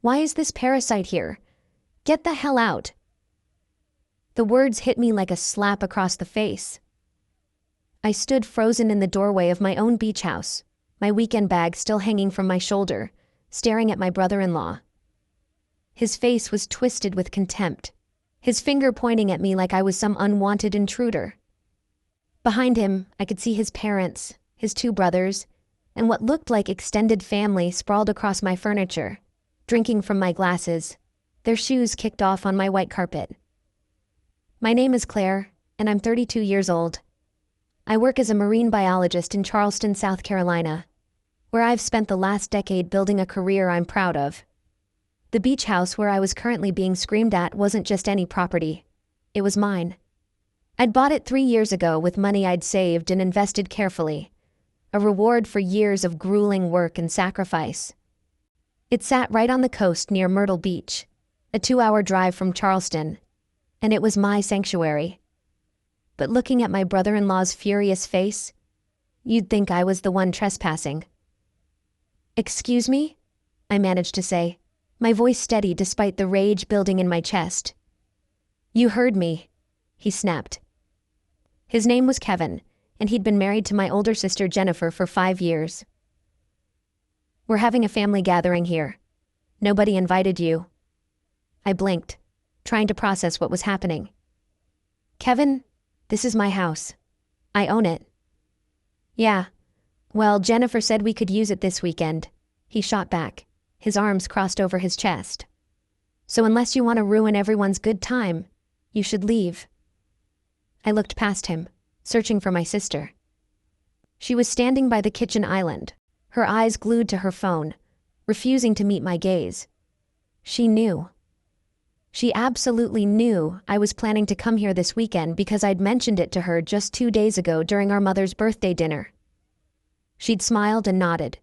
Why is this parasite here? Get the hell out. The words hit me like a slap across the face. I stood frozen in the doorway of my own beach house, my weekend bag still hanging from my shoulder, staring at my brother-in-law. His face was twisted with contempt, his finger pointing at me like I was some unwanted intruder. Behind him, I could see his parents, his two brothers, and what looked like extended family sprawled across my furniture, drinking from my glasses, their shoes kicked off on my white carpet. My name is Claire, and I'm 32 years old. I work as a marine biologist in Charleston, South Carolina, where I've spent the last decade building a career I'm proud of. The beach house where I was currently being screamed at wasn't just any property. It was mine. I'd bought it 3 years ago with money I'd saved and invested carefully, a reward for years of grueling work and sacrifice. It sat right on the coast near Myrtle Beach, a 2-hour drive from Charleston, and it was my sanctuary. But looking at my brother-in-law's furious face, you'd think I was the one trespassing. "Excuse me?" I managed to say, my voice steady despite the rage building in my chest. "You heard me," he snapped. His name was Kevin, and he'd been married to my older sister Jennifer for 5 years. "We're having a family gathering here. Nobody invited you." I blinked, trying to process what was happening. "Kevin, this is my house. I own it." "Yeah. Well, Jennifer said we could use it this weekend," he shot back, his arms crossed over his chest. "So unless you want to ruin everyone's good time, you should leave." I looked past him, searching for my sister. She was standing by the kitchen island, her eyes glued to her phone, refusing to meet my gaze. She knew. She absolutely knew I was planning to come here this weekend because I'd mentioned it to her just 2 days ago during our mother's birthday dinner. She'd smiled and nodded,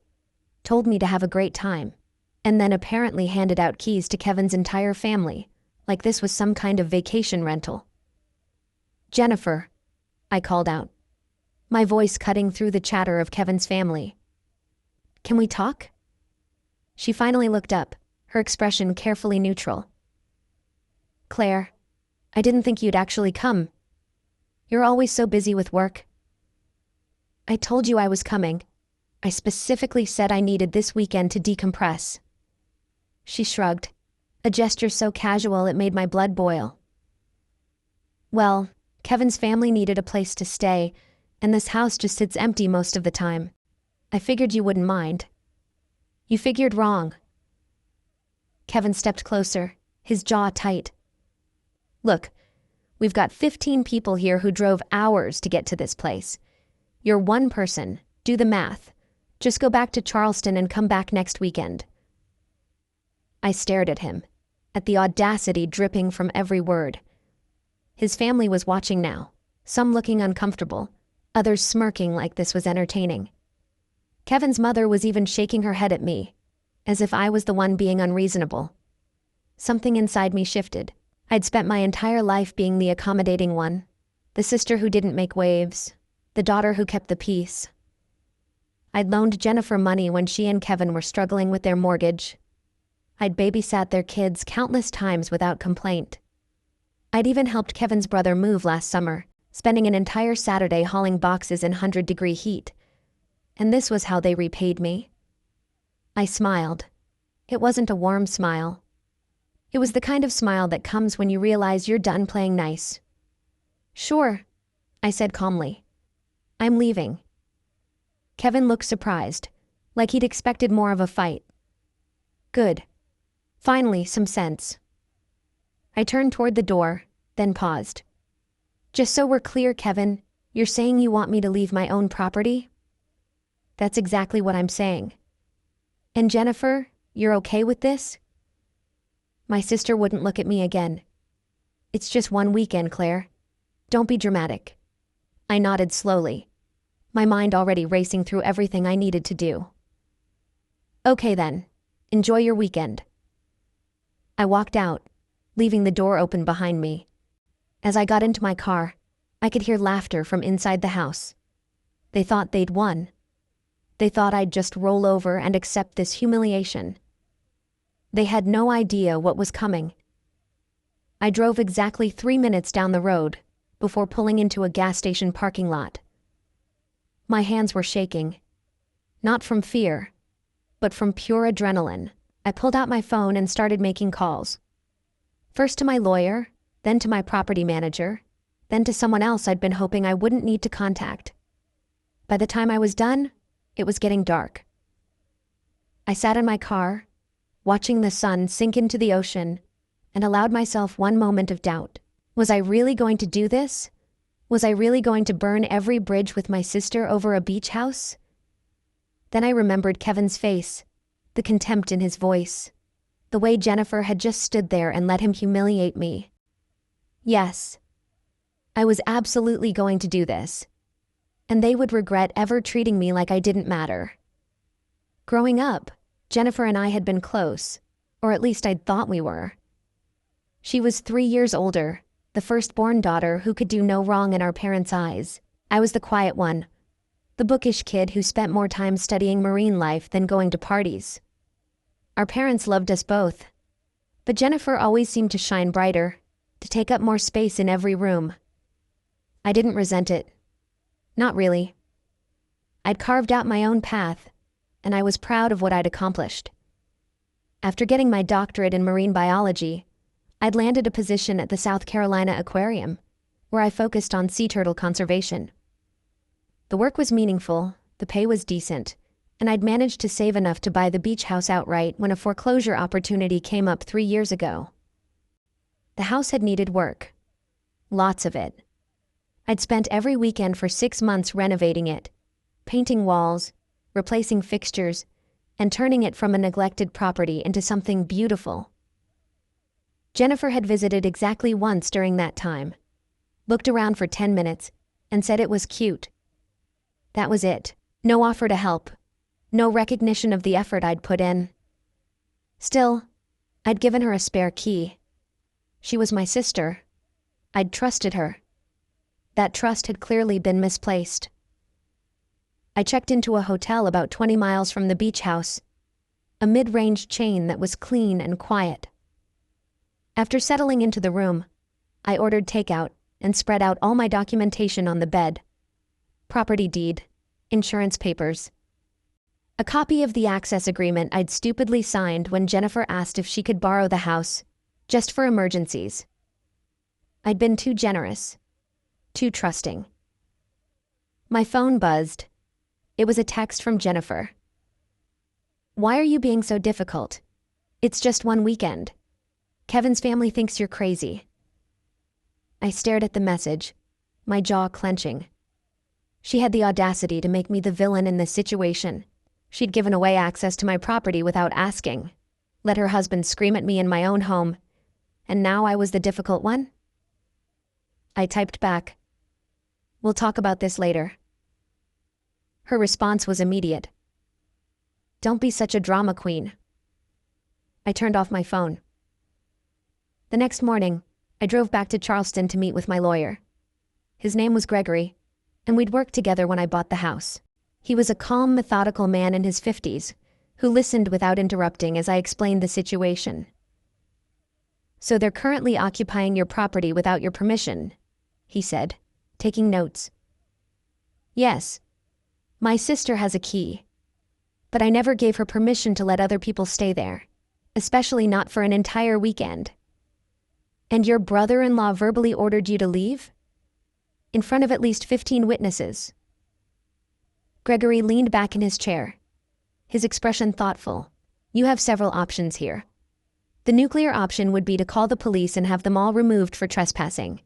told me to have a great time, and then apparently handed out keys to Kevin's entire family, like this was some kind of vacation rental. "Jennifer," I called out, my voice cutting through the chatter of Kevin's family. "Can we talk?" She finally looked up, her expression carefully neutral. "Claire, I didn't think you'd actually come. You're always so busy with work." "I told you I was coming. I specifically said I needed this weekend to decompress." She shrugged, a gesture so casual it made my blood boil. "Well, Kevin's family needed a place to stay, and this house just sits empty most of the time. I figured you wouldn't mind." "You figured wrong." Kevin stepped closer, his jaw tight. "Look, we've got 15 people here who drove hours to get to this place. You're one person. Do the math. Just go back to Charleston and come back next weekend." I stared at him, at the audacity dripping from every word. His family was watching now, some looking uncomfortable, others smirking like this was entertaining. Kevin's mother was even shaking her head at me, as if I was the one being unreasonable. Something inside me shifted. I'd spent my entire life being the accommodating one, the sister who didn't make waves, the daughter who kept the peace. I'd loaned Jennifer money when she and Kevin were struggling with their mortgage. I'd babysat their kids countless times without complaint. I'd even helped Kevin's brother move last summer, spending an entire Saturday hauling boxes in 100-degree heat. And this was how they repaid me. I smiled. It wasn't a warm smile. It was the kind of smile that comes when you realize you're done playing nice. "Sure," I said calmly. "I'm leaving." Kevin looked surprised, like he'd expected more of a fight. Good. Finally, some sense. I turned toward the door, then paused. "Just so we're clear, Kevin, you're saying you want me to leave my own property?" "That's exactly what I'm saying." "And Jennifer, you're okay with this?" My sister wouldn't look at me again. "It's just one weekend, Claire. Don't be dramatic." I nodded slowly, my mind already racing through everything I needed to do. "Okay then. Enjoy your weekend." I walked out, leaving the door open behind me. As I got into my car, I could hear laughter from inside the house. They thought they'd won. They thought I'd just roll over and accept this humiliation. They had no idea what was coming. I drove exactly 3 minutes down the road before pulling into a gas station parking lot. My hands were shaking, not from fear, but from pure adrenaline. I pulled out my phone and started making calls. First to my lawyer, then to my property manager, then to someone else I'd been hoping I wouldn't need to contact. By the time I was done, it was getting dark. I sat in my car, watching the sun sink into the ocean, and allowed myself one moment of doubt. Was I really going to do this? Was I really going to burn every bridge with my sister over a beach house? Then I remembered Kevin's face, the contempt in his voice, the way Jennifer had just stood there and let him humiliate me. Yes, I was absolutely going to do this, and they would regret ever treating me like I didn't matter. Growing up, Jennifer and I had been close, or at least I'd thought we were. She was 3 years older, the firstborn daughter who could do no wrong in our parents' eyes. I was the quiet one, the bookish kid who spent more time studying marine life than going to parties. Our parents loved us both, but Jennifer always seemed to shine brighter, to take up more space in every room. I didn't resent it. Not really. I'd carved out my own path, and I was proud of what I'd accomplished. After getting my doctorate in marine biology, I'd landed a position at the South Carolina Aquarium, where I focused on sea turtle conservation. The work was meaningful, the pay was decent, and I'd managed to save enough to buy the beach house outright when a foreclosure opportunity came up 3 years ago. The house had needed work. Lots of it. I'd spent every weekend for 6 months renovating it, painting walls, replacing fixtures, and turning it from a neglected property into something beautiful. Jennifer had visited exactly once during that time, looked around for 10 minutes, and said it was cute. That was it. No offer to help. No recognition of the effort I'd put in. Still, I'd given her a spare key. She was my sister. I'd trusted her. That trust had clearly been misplaced. I checked into a hotel about 20 miles from the beach house, a mid-range chain that was clean and quiet. After settling into the room, I ordered takeout and spread out all my documentation on the bed. Property deed, insurance papers. A copy of the access agreement I'd stupidly signed when Jennifer asked if she could borrow the house, just for emergencies. I'd been too generous, too trusting. My phone buzzed. It was a text from Jennifer. "Why are you being so difficult? It's just one weekend. Kevin's family thinks you're crazy." I stared at the message, my jaw clenching. She had the audacity to make me the villain in this situation. She'd given away access to my property without asking, let her husband scream at me in my own home, and now I was the difficult one? I typed back, "We'll talk about this later." Her response was immediate. "Don't be such a drama queen." I turned off my phone. The next morning, I drove back to Charleston to meet with my lawyer. His name was Gregory, and we'd worked together when I bought the house. He was a calm, methodical man in his 50s, who listened without interrupting as I explained the situation. "So they're currently occupying your property without your permission," he said, taking notes. "Yes. My sister has a key, but I never gave her permission to let other people stay there, especially not for an entire weekend." "And your brother-in-law verbally ordered you to leave?" "In front of at least 15 witnesses." Gregory leaned back in his chair, his expression thoughtful. "You have several options here. The nuclear option would be to call the police and have them all removed for trespassing.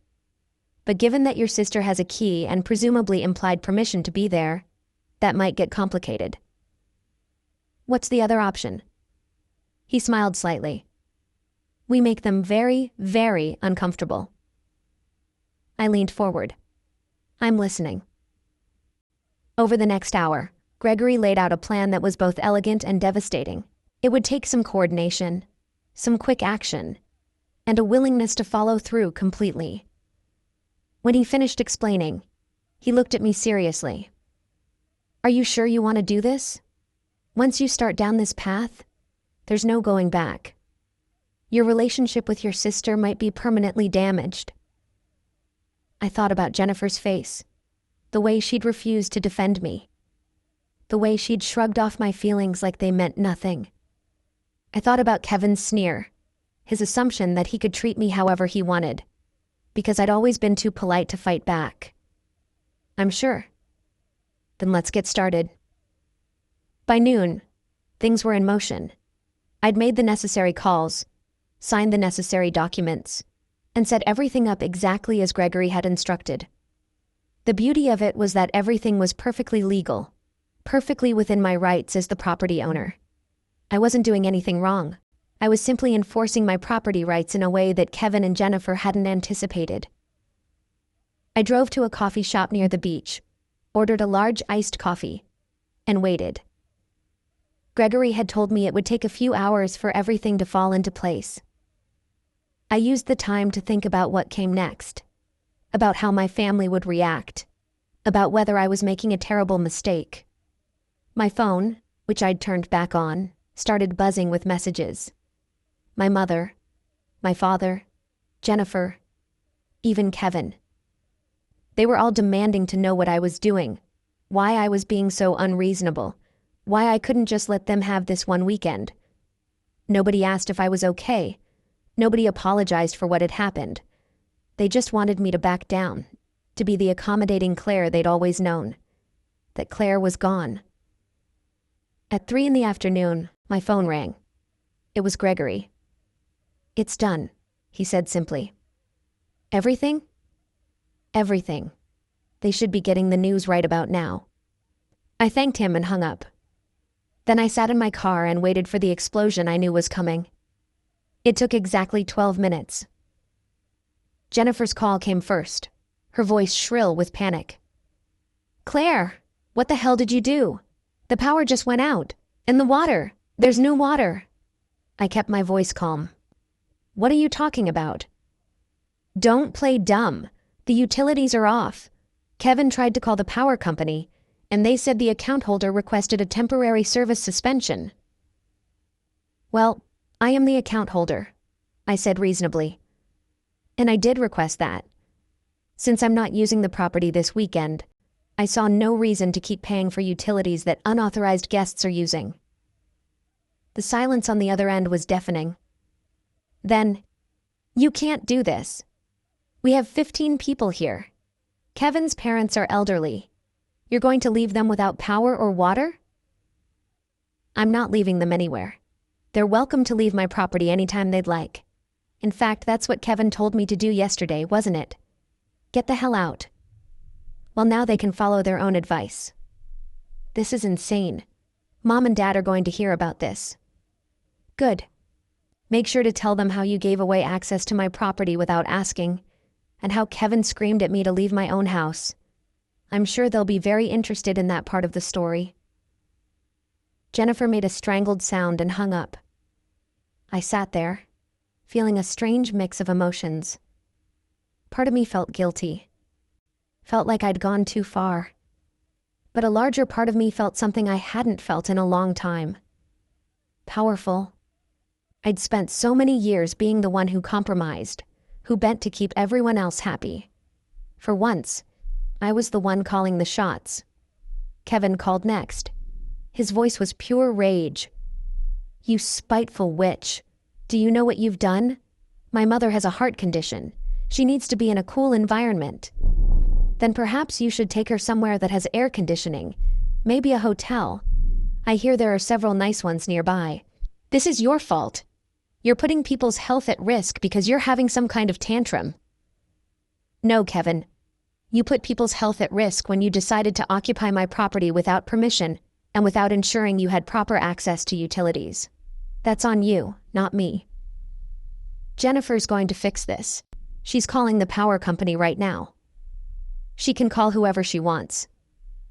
But given that your sister has a key and presumably implied permission to be there, that might get complicated." "What's the other option?" He smiled slightly. "We make them very, very uncomfortable." I leaned forward. "I'm listening." Over the next hour, Gregory laid out a plan that was both elegant and devastating. It would take some coordination, some quick action, and a willingness to follow through completely. When he finished explaining, he looked at me seriously. "Are you sure you want to do this? Once you start down this path, there's no going back." Your relationship with your sister might be permanently damaged. I thought about Jennifer's face, the way she'd refused to defend me, the way she'd shrugged off my feelings like they meant nothing. I thought about Kevin's sneer, his assumption that he could treat me however he wanted, because I'd always been too polite to fight back. I'm sure. Then let's get started. By noon, things were in motion. I'd made the necessary calls, signed the necessary documents, and set everything up exactly as Gregory had instructed. The beauty of it was that everything was perfectly legal, perfectly within my rights as the property owner. I wasn't doing anything wrong. I was simply enforcing my property rights in a way that Kevin and Jennifer hadn't anticipated. I drove to a coffee shop near the beach, ordered a large iced coffee, and waited. Gregory had told me it would take a few hours for everything to fall into place. I used the time to think about what came next, about how my family would react, about whether I was making a terrible mistake. My phone, which I'd turned back on, started buzzing with messages. My mother, my father, Jennifer, even Kevin. They were all demanding to know what I was doing, why I was being so unreasonable, why I couldn't just let them have this one weekend. Nobody asked if I was okay. Nobody apologized for what had happened. They just wanted me to back down, to be the accommodating Claire they'd always known. That Claire was gone. At 3 p.m, my phone rang. It was Gregory. "It's done," he said simply. "Everything?" "Everything. They should be getting the news right about now." I thanked him and hung up. Then I sat in my car and waited for the explosion I knew was coming. It took exactly 12 minutes. Jennifer's call came first, her voice shrill with panic. "Claire, what the hell did you do? The power just went out. And the water. There's no water." I kept my voice calm. "What are you talking about?" "Don't play dumb. The utilities are off. Kevin tried to call the power company, and they said the account holder requested a temporary service suspension." "Well, I am the account holder," I said reasonably. "And I did request that. Since I'm not using the property this weekend, I saw no reason to keep paying for utilities that unauthorized guests are using." The silence on the other end was deafening. Then, "You can't do this. We have 15 people here. Kevin's parents are elderly. You're going to leave them without power or water?" "I'm not leaving them anywhere. They're welcome to leave my property anytime they'd like. In fact, that's what Kevin told me to do yesterday, wasn't it? Get the hell out. Well, now they can follow their own advice." "This is insane. Mom and Dad are going to hear about this." "Good. Make sure to tell them how you gave away access to my property without asking, and how Kevin screamed at me to leave my own house. I'm sure they'll be very interested in that part of the story." Jennifer made a strangled sound and hung up. I sat there, feeling a strange mix of emotions. Part of me felt guilty. Felt like I'd gone too far. But a larger part of me felt something I hadn't felt in a long time. Powerful. I'd spent so many years being the one who compromised, who bent to keep everyone else happy. For once, I was the one calling the shots. Kevin called next. His voice was pure rage. "You spiteful witch. Do you know what you've done? My mother has a heart condition. She needs to be in a cool environment. Then perhaps you should take her somewhere that has air conditioning. Maybe a hotel. I hear there are several nice ones nearby. This is your fault. You're putting people's health at risk because you're having some kind of tantrum." "No, Kevin. You put people's health at risk when you decided to occupy my property without permission and without ensuring you had proper access to utilities. That's on you, not me. Jennifer's going to fix this. She's calling the power company right now. She can call whoever she wants.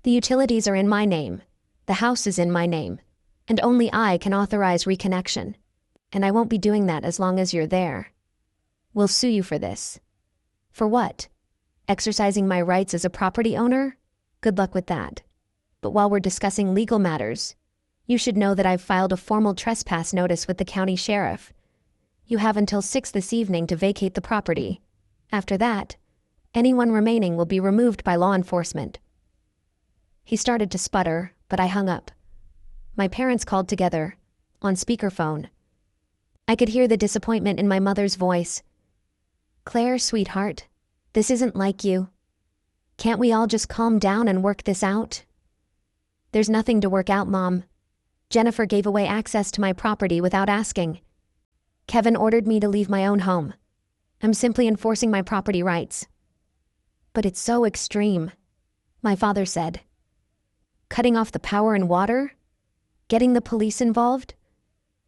The utilities are in my name. The house is in my name. And only I can authorize reconnection. And I won't be doing that as long as you're there. We'll sue you for this." "For what? Exercising my rights as a property owner? Good luck with that. But while we're discussing legal matters, you should know that I've filed a formal trespass notice with the county sheriff. You have until 6 this evening to vacate the property. After that, anyone remaining will be removed by law enforcement." He started to sputter, but I hung up. My parents called together, on speakerphone. I could hear the disappointment in my mother's voice. "Claire, sweetheart, this isn't like you. Can't we all just calm down and work this out?" "There's nothing to work out, Mom. Jennifer gave away access to my property without asking. Kevin ordered me to leave my own home. I'm simply enforcing my property rights." "But it's so extreme," my father said. "Cutting off the power and water? Getting the police involved?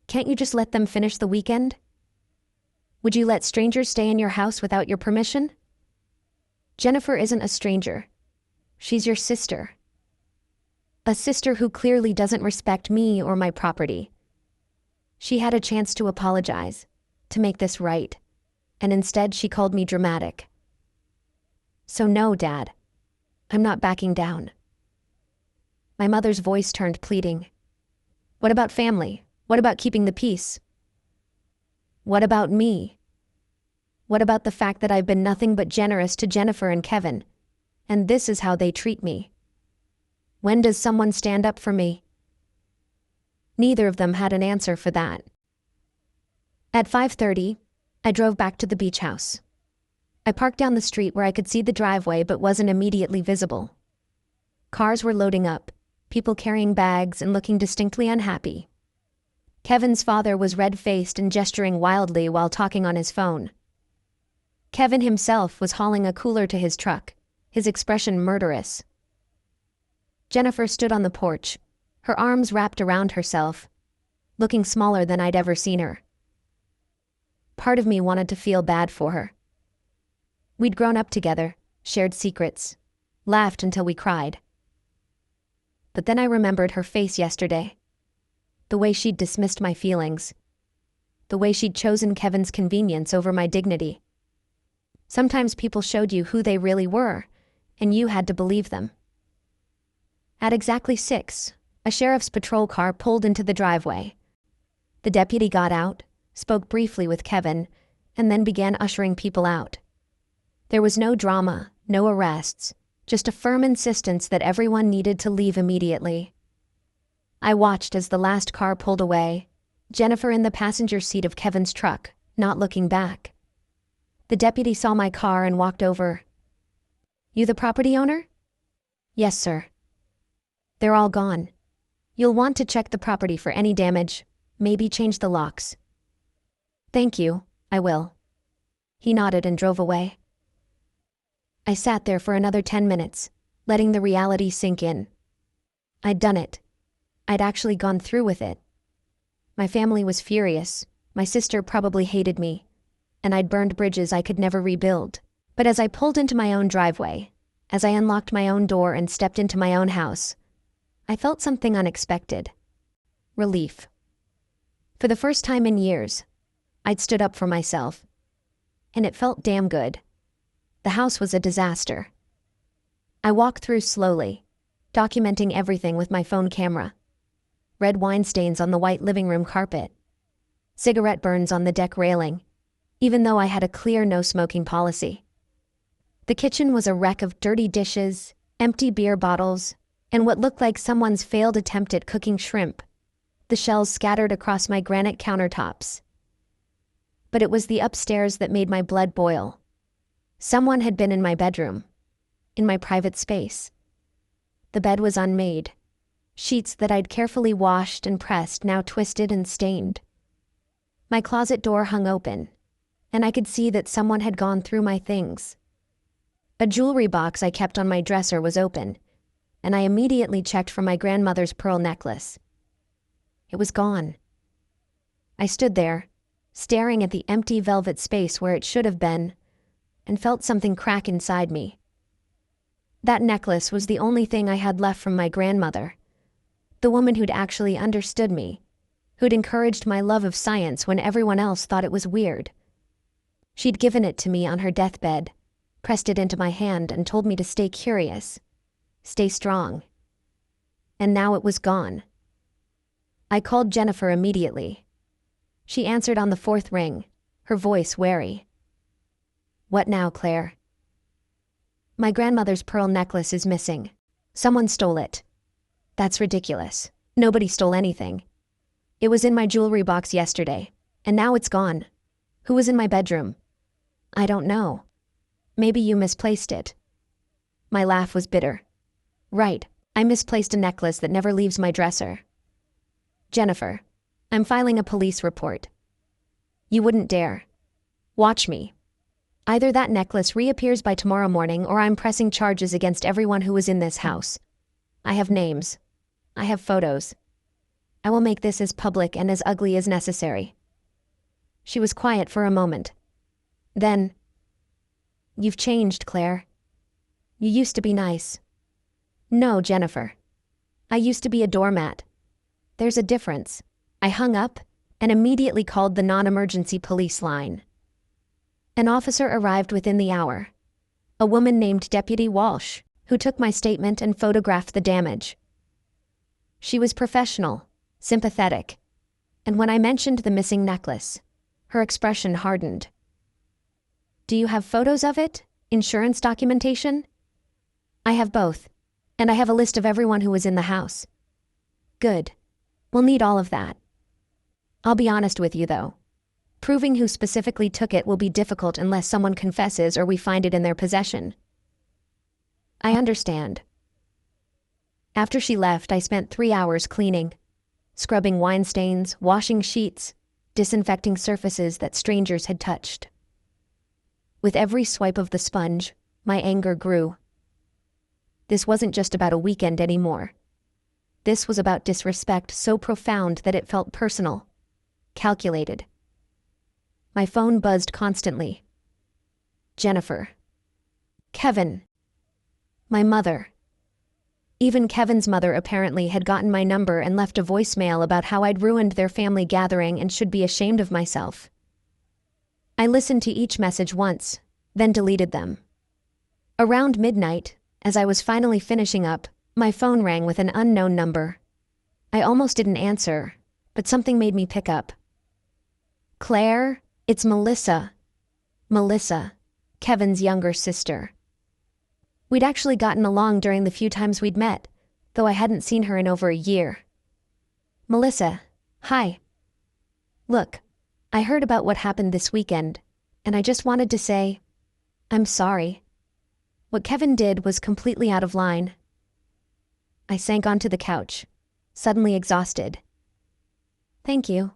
Can't you just let them finish the weekend? Would you let strangers stay in your house without your permission?" "Jennifer isn't a stranger. She's your sister. A sister who clearly doesn't respect me or my property. She had a chance to apologize, to make this right, and instead she called me dramatic. So no, Dad, I'm not backing down." My mother's voice turned pleading. "What about family? What about keeping the peace? What about me? What about the fact that I've been nothing but generous to Jennifer and Kevin, and this is how they treat me? When does someone stand up for me?" Neither of them had an answer for that. At 5:30, I drove back to the beach house. I parked down the street where I could see the driveway but wasn't immediately visible. Cars were loading up, people carrying bags and looking distinctly unhappy. Kevin's father was red-faced and gesturing wildly while talking on his phone. Kevin himself was hauling a cooler to his truck, his expression murderous. Jennifer stood on the porch, her arms wrapped around herself, looking smaller than I'd ever seen her. Part of me wanted to feel bad for her. We'd grown up together, shared secrets, laughed until we cried. But then I remembered her face yesterday. The way she'd dismissed my feelings. The way she'd chosen Kevin's convenience over my dignity. Sometimes people showed you who they really were, and you had to believe them. At exactly 6, a sheriff's patrol car pulled into the driveway. The deputy got out, spoke briefly with Kevin, and then began ushering people out. There was no drama, no arrests, just a firm insistence that everyone needed to leave immediately. I watched as the last car pulled away, Jennifer in the passenger seat of Kevin's truck, not looking back. The deputy saw my car and walked over. "You the property owner?" "Yes, sir." "They're all gone. You'll want to check the property for any damage, maybe change the locks." "Thank you, I will." He nodded and drove away. I sat there for another 10 minutes, letting the reality sink in. I'd done it. I'd actually gone through with it. My family was furious, my sister probably hated me, and I'd burned bridges I could never rebuild. But as I pulled into my own driveway, as I unlocked my own door and stepped into my own house, I felt something unexpected. Relief. For the first time in years, I'd stood up for myself. And it felt damn good. The house was a disaster. I walked through slowly, documenting everything with my phone camera. Red wine stains on the white living room carpet. Cigarette burns on the deck railing, even though I had a clear no-smoking policy. The kitchen was a wreck of dirty dishes, empty beer bottles, and what looked like someone's failed attempt at cooking shrimp, the shells scattered across my granite countertops. But it was the upstairs that made my blood boil. Someone had been in my bedroom, in my private space. The bed was unmade, sheets that I'd carefully washed and pressed now twisted and stained. My closet door hung open, and I could see that someone had gone through my things. A jewelry box I kept on my dresser was open, and I immediately checked for my grandmother's pearl necklace. It was gone. I stood there, staring at the empty velvet space where it should have been, and felt something crack inside me. That necklace was the only thing I had left from my grandmother, the woman who'd actually understood me, who'd encouraged my love of science when everyone else thought it was weird. She'd given it to me on her deathbed, pressed it into my hand and told me to stay curious, stay strong. And now it was gone. I called Jennifer immediately. She answered on the 4th ring, her voice wary. What now, Claire? My grandmother's pearl necklace is missing. Someone stole it. That's ridiculous. Nobody stole anything. It was in my jewelry box yesterday, and now it's gone. Who was in my bedroom? I don't know. Maybe you misplaced it. My laugh was bitter. Right, I misplaced a necklace that never leaves my dresser. Jennifer, I'm filing a police report. You wouldn't dare. Watch me. Either that necklace reappears by tomorrow morning or I'm pressing charges against everyone who was in this house. I have names. I have photos. I will make this as public and as ugly as necessary. She was quiet for a moment. Then, you've changed, Claire. You used to be nice. No, Jennifer. I used to be a doormat. There's a difference. I hung up and immediately called the non-emergency police line. An officer arrived within the hour. A woman named Deputy Walsh, who took my statement and photographed the damage. She was professional, sympathetic, and when I mentioned the missing necklace, her expression hardened. Do you have photos of it? Insurance documentation? I have both, and I have a list of everyone who was in the house. Good. We'll need all of that. I'll be honest with you, though. Proving who specifically took it will be difficult unless someone confesses or we find it in their possession. I understand. After she left, I spent 3 hours cleaning, scrubbing wine stains, washing sheets, disinfecting surfaces that strangers had touched. With every swipe of the sponge, my anger grew. This wasn't just about a weekend anymore. This was about disrespect so profound that it felt personal, calculated. My phone buzzed constantly. Jennifer. Kevin. My mother. Even Kevin's mother apparently had gotten my number and left a voicemail about how I'd ruined their family gathering and should be ashamed of myself. I listened to each message once, then deleted them. Around midnight, as I was finally finishing up, my phone rang with an unknown number. I almost didn't answer, but something made me pick up. Claire, it's Melissa. Melissa, Kevin's younger sister. We'd actually gotten along during the few times we'd met, though I hadn't seen her in over a year. Melissa, hi. Look, I heard about what happened this weekend, and I just wanted to say, I'm sorry. What Kevin did was completely out of line. I sank onto the couch, suddenly exhausted. Thank you.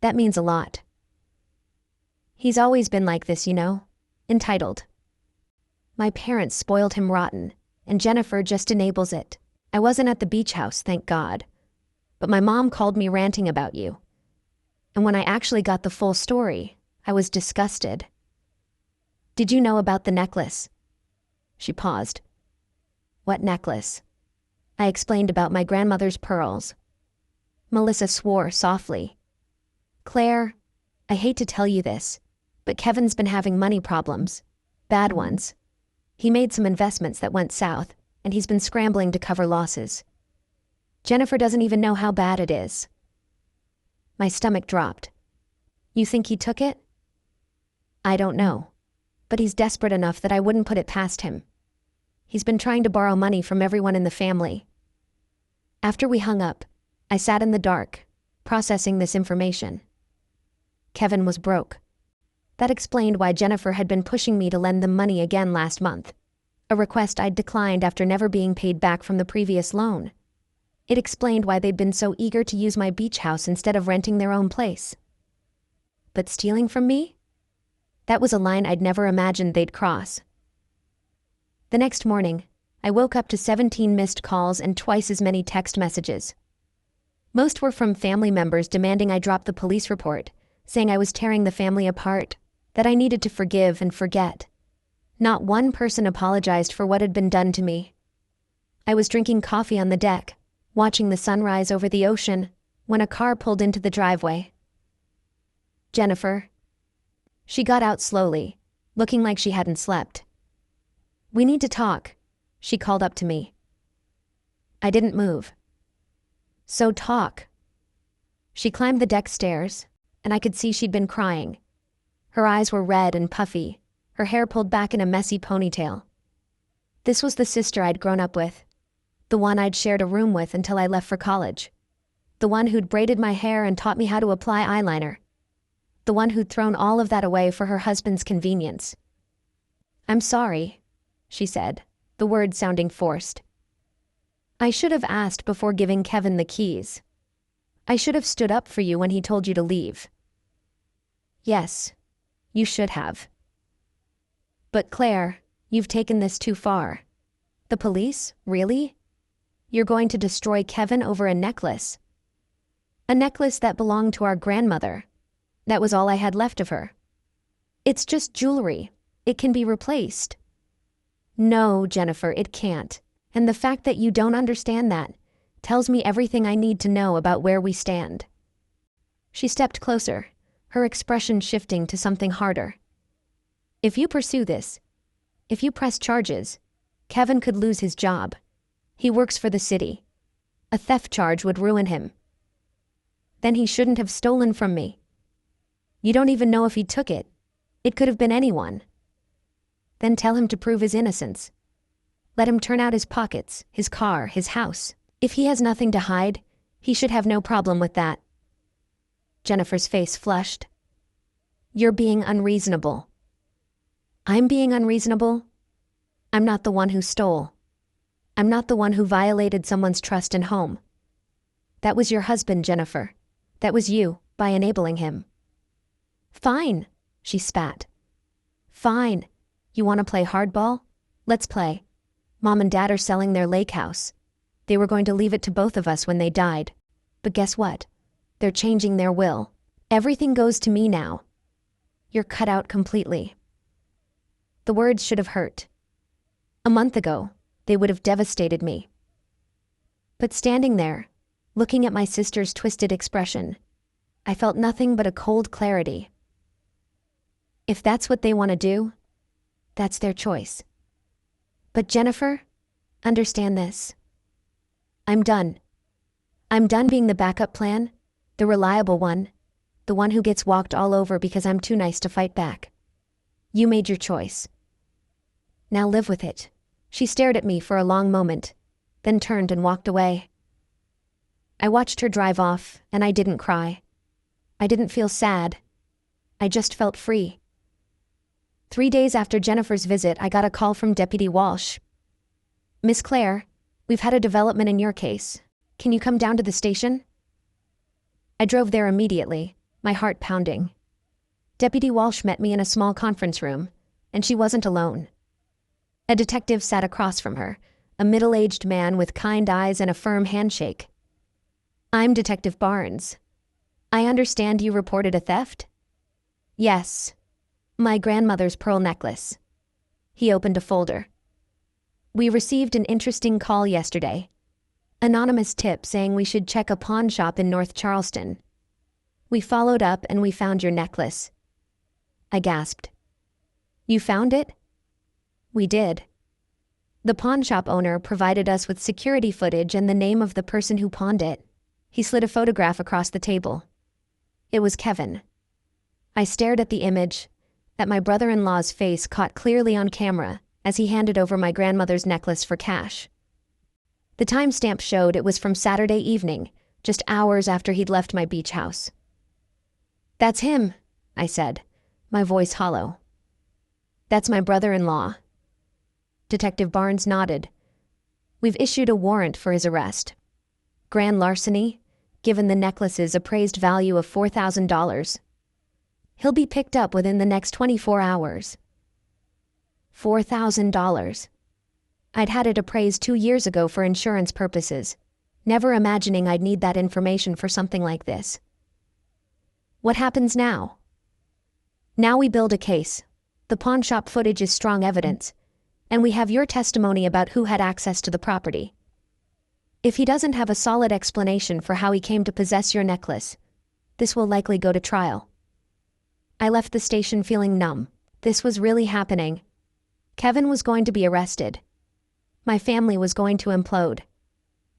That means a lot. He's always been like this, you know, entitled. My parents spoiled him rotten, and Jennifer just enables it. I wasn't at the beach house, thank God. But my mom called me ranting about you. And when I actually got the full story, I was disgusted. Did you know about the necklace? She paused. What necklace? I explained about my grandmother's pearls. Melissa swore softly. Claire, I hate to tell you this, but Kevin's been having money problems. Bad ones. He made some investments that went south, and he's been scrambling to cover losses. Jennifer doesn't even know how bad it is. My stomach dropped. You think he took it? I don't know, but he's desperate enough that I wouldn't put it past him. He's been trying to borrow money from everyone in the family. After we hung up, I sat in the dark, processing this information. Kevin was broke. That explained why Jennifer had been pushing me to lend them money again last month, a request I'd declined after never being paid back from the previous loan. It explained why they'd been so eager to use my beach house instead of renting their own place. But stealing from me? That was a line I'd never imagined they'd cross. The next morning, I woke up to 17 missed calls and twice as many text messages. Most were from family members demanding I drop the police report, saying I was tearing the family apart, that I needed to forgive and forget. Not one person apologized for what had been done to me. I was drinking coffee on the deck, watching the sunrise over the ocean, when a car pulled into the driveway. Jennifer. She got out slowly, looking like she hadn't slept. We need to talk, she called up to me. I didn't move. So talk. She climbed the deck stairs, and I could see she'd been crying. Her eyes were red and puffy, her hair pulled back in a messy ponytail. This was the sister I'd grown up with. The one I'd shared a room with until I left for college. The one who'd braided my hair and taught me how to apply eyeliner. The one who'd thrown all of that away for her husband's convenience. "I'm sorry," she said, the words sounding forced. "I should have asked before giving Kevin the keys. I should have stood up for you when he told you to leave." "Yes, you should have. But Claire, you've taken this too far. The police? Really? You're going to destroy Kevin over a necklace? A necklace that belonged to our grandmother. That was all I had left of her. It's just jewelry. It can be replaced." "No, Jennifer, it can't. And the fact that you don't understand that tells me everything I need to know about where we stand." She stepped closer, her expression shifting to something harder. "If you pursue this, if you press charges, Kevin could lose his job. He works for the city. A theft charge would ruin him. Then he shouldn't have stolen from me. You don't even know if he took it. It could have been anyone. Then tell him to prove his innocence. Let him turn out his pockets, his car, his house. If he has nothing to hide, he should have no problem with that." Jennifer's face flushed. "You're being unreasonable." "I'm being unreasonable? I'm not the one who stole. I'm not the one who violated someone's trust and home. That was your husband, Jennifer. That was you, by enabling him." "Fine," she spat. "Fine. You want to play hardball? Let's play. Mom and Dad are selling their lake house. They were going to leave it to both of us when they died. But guess what? They're changing their will. Everything goes to me now. You're cut out completely." The words should have hurt. A month ago, they would have devastated me. But standing there, looking at my sister's twisted expression, I felt nothing but a cold clarity. If that's what they want to do, that's their choice. But Jennifer, understand this. I'm done. I'm done being the backup plan, the reliable one, the one who gets walked all over because I'm too nice to fight back. You made your choice. Now live with it." She stared at me for a long moment, then turned and walked away. I watched her drive off, and I didn't cry. I didn't feel sad. I just felt free. 3 days after Jennifer's visit, I got a call from Deputy Walsh. "Miss Claire, we've had a development in your case. Can you come down to the station?" I drove there immediately, my heart pounding. Deputy Walsh met me in a small conference room, and she wasn't alone. A detective sat across from her, a middle-aged man with kind eyes and a firm handshake. "I'm Detective Barnes. I understand you reported a theft?" "Yes. My grandmother's pearl necklace." He opened a folder. "We received an interesting call yesterday. Anonymous tip saying we should check a pawn shop in North Charleston. We followed up and we found your necklace." I gasped. "You found it?" "We did. The pawn shop owner provided us with security footage and the name of the person who pawned it." He slid a photograph across the table. It was Kevin. I stared at the image, at my brother-in-law's face caught clearly on camera as he handed over my grandmother's necklace for cash. The timestamp showed it was from Saturday evening, just hours after he'd left my beach house. "That's him," I said, my voice hollow. "That's my brother-in-law." Detective Barnes nodded. "We've issued a warrant for his arrest. Grand larceny, given the necklace's appraised value of $4,000. He'll be picked up within the next 24 hours. $4,000. I'd had it appraised 2 years ago for insurance purposes, never imagining I'd need that information for something like this. What happens now? Now we build a case. The pawn shop footage is strong evidence, and we have your testimony about who had access to the property. If he doesn't have a solid explanation for how he came to possess your necklace, this will likely go to trial." I left the station feeling numb. This was really happening. Kevin was going to be arrested. My family was going to implode.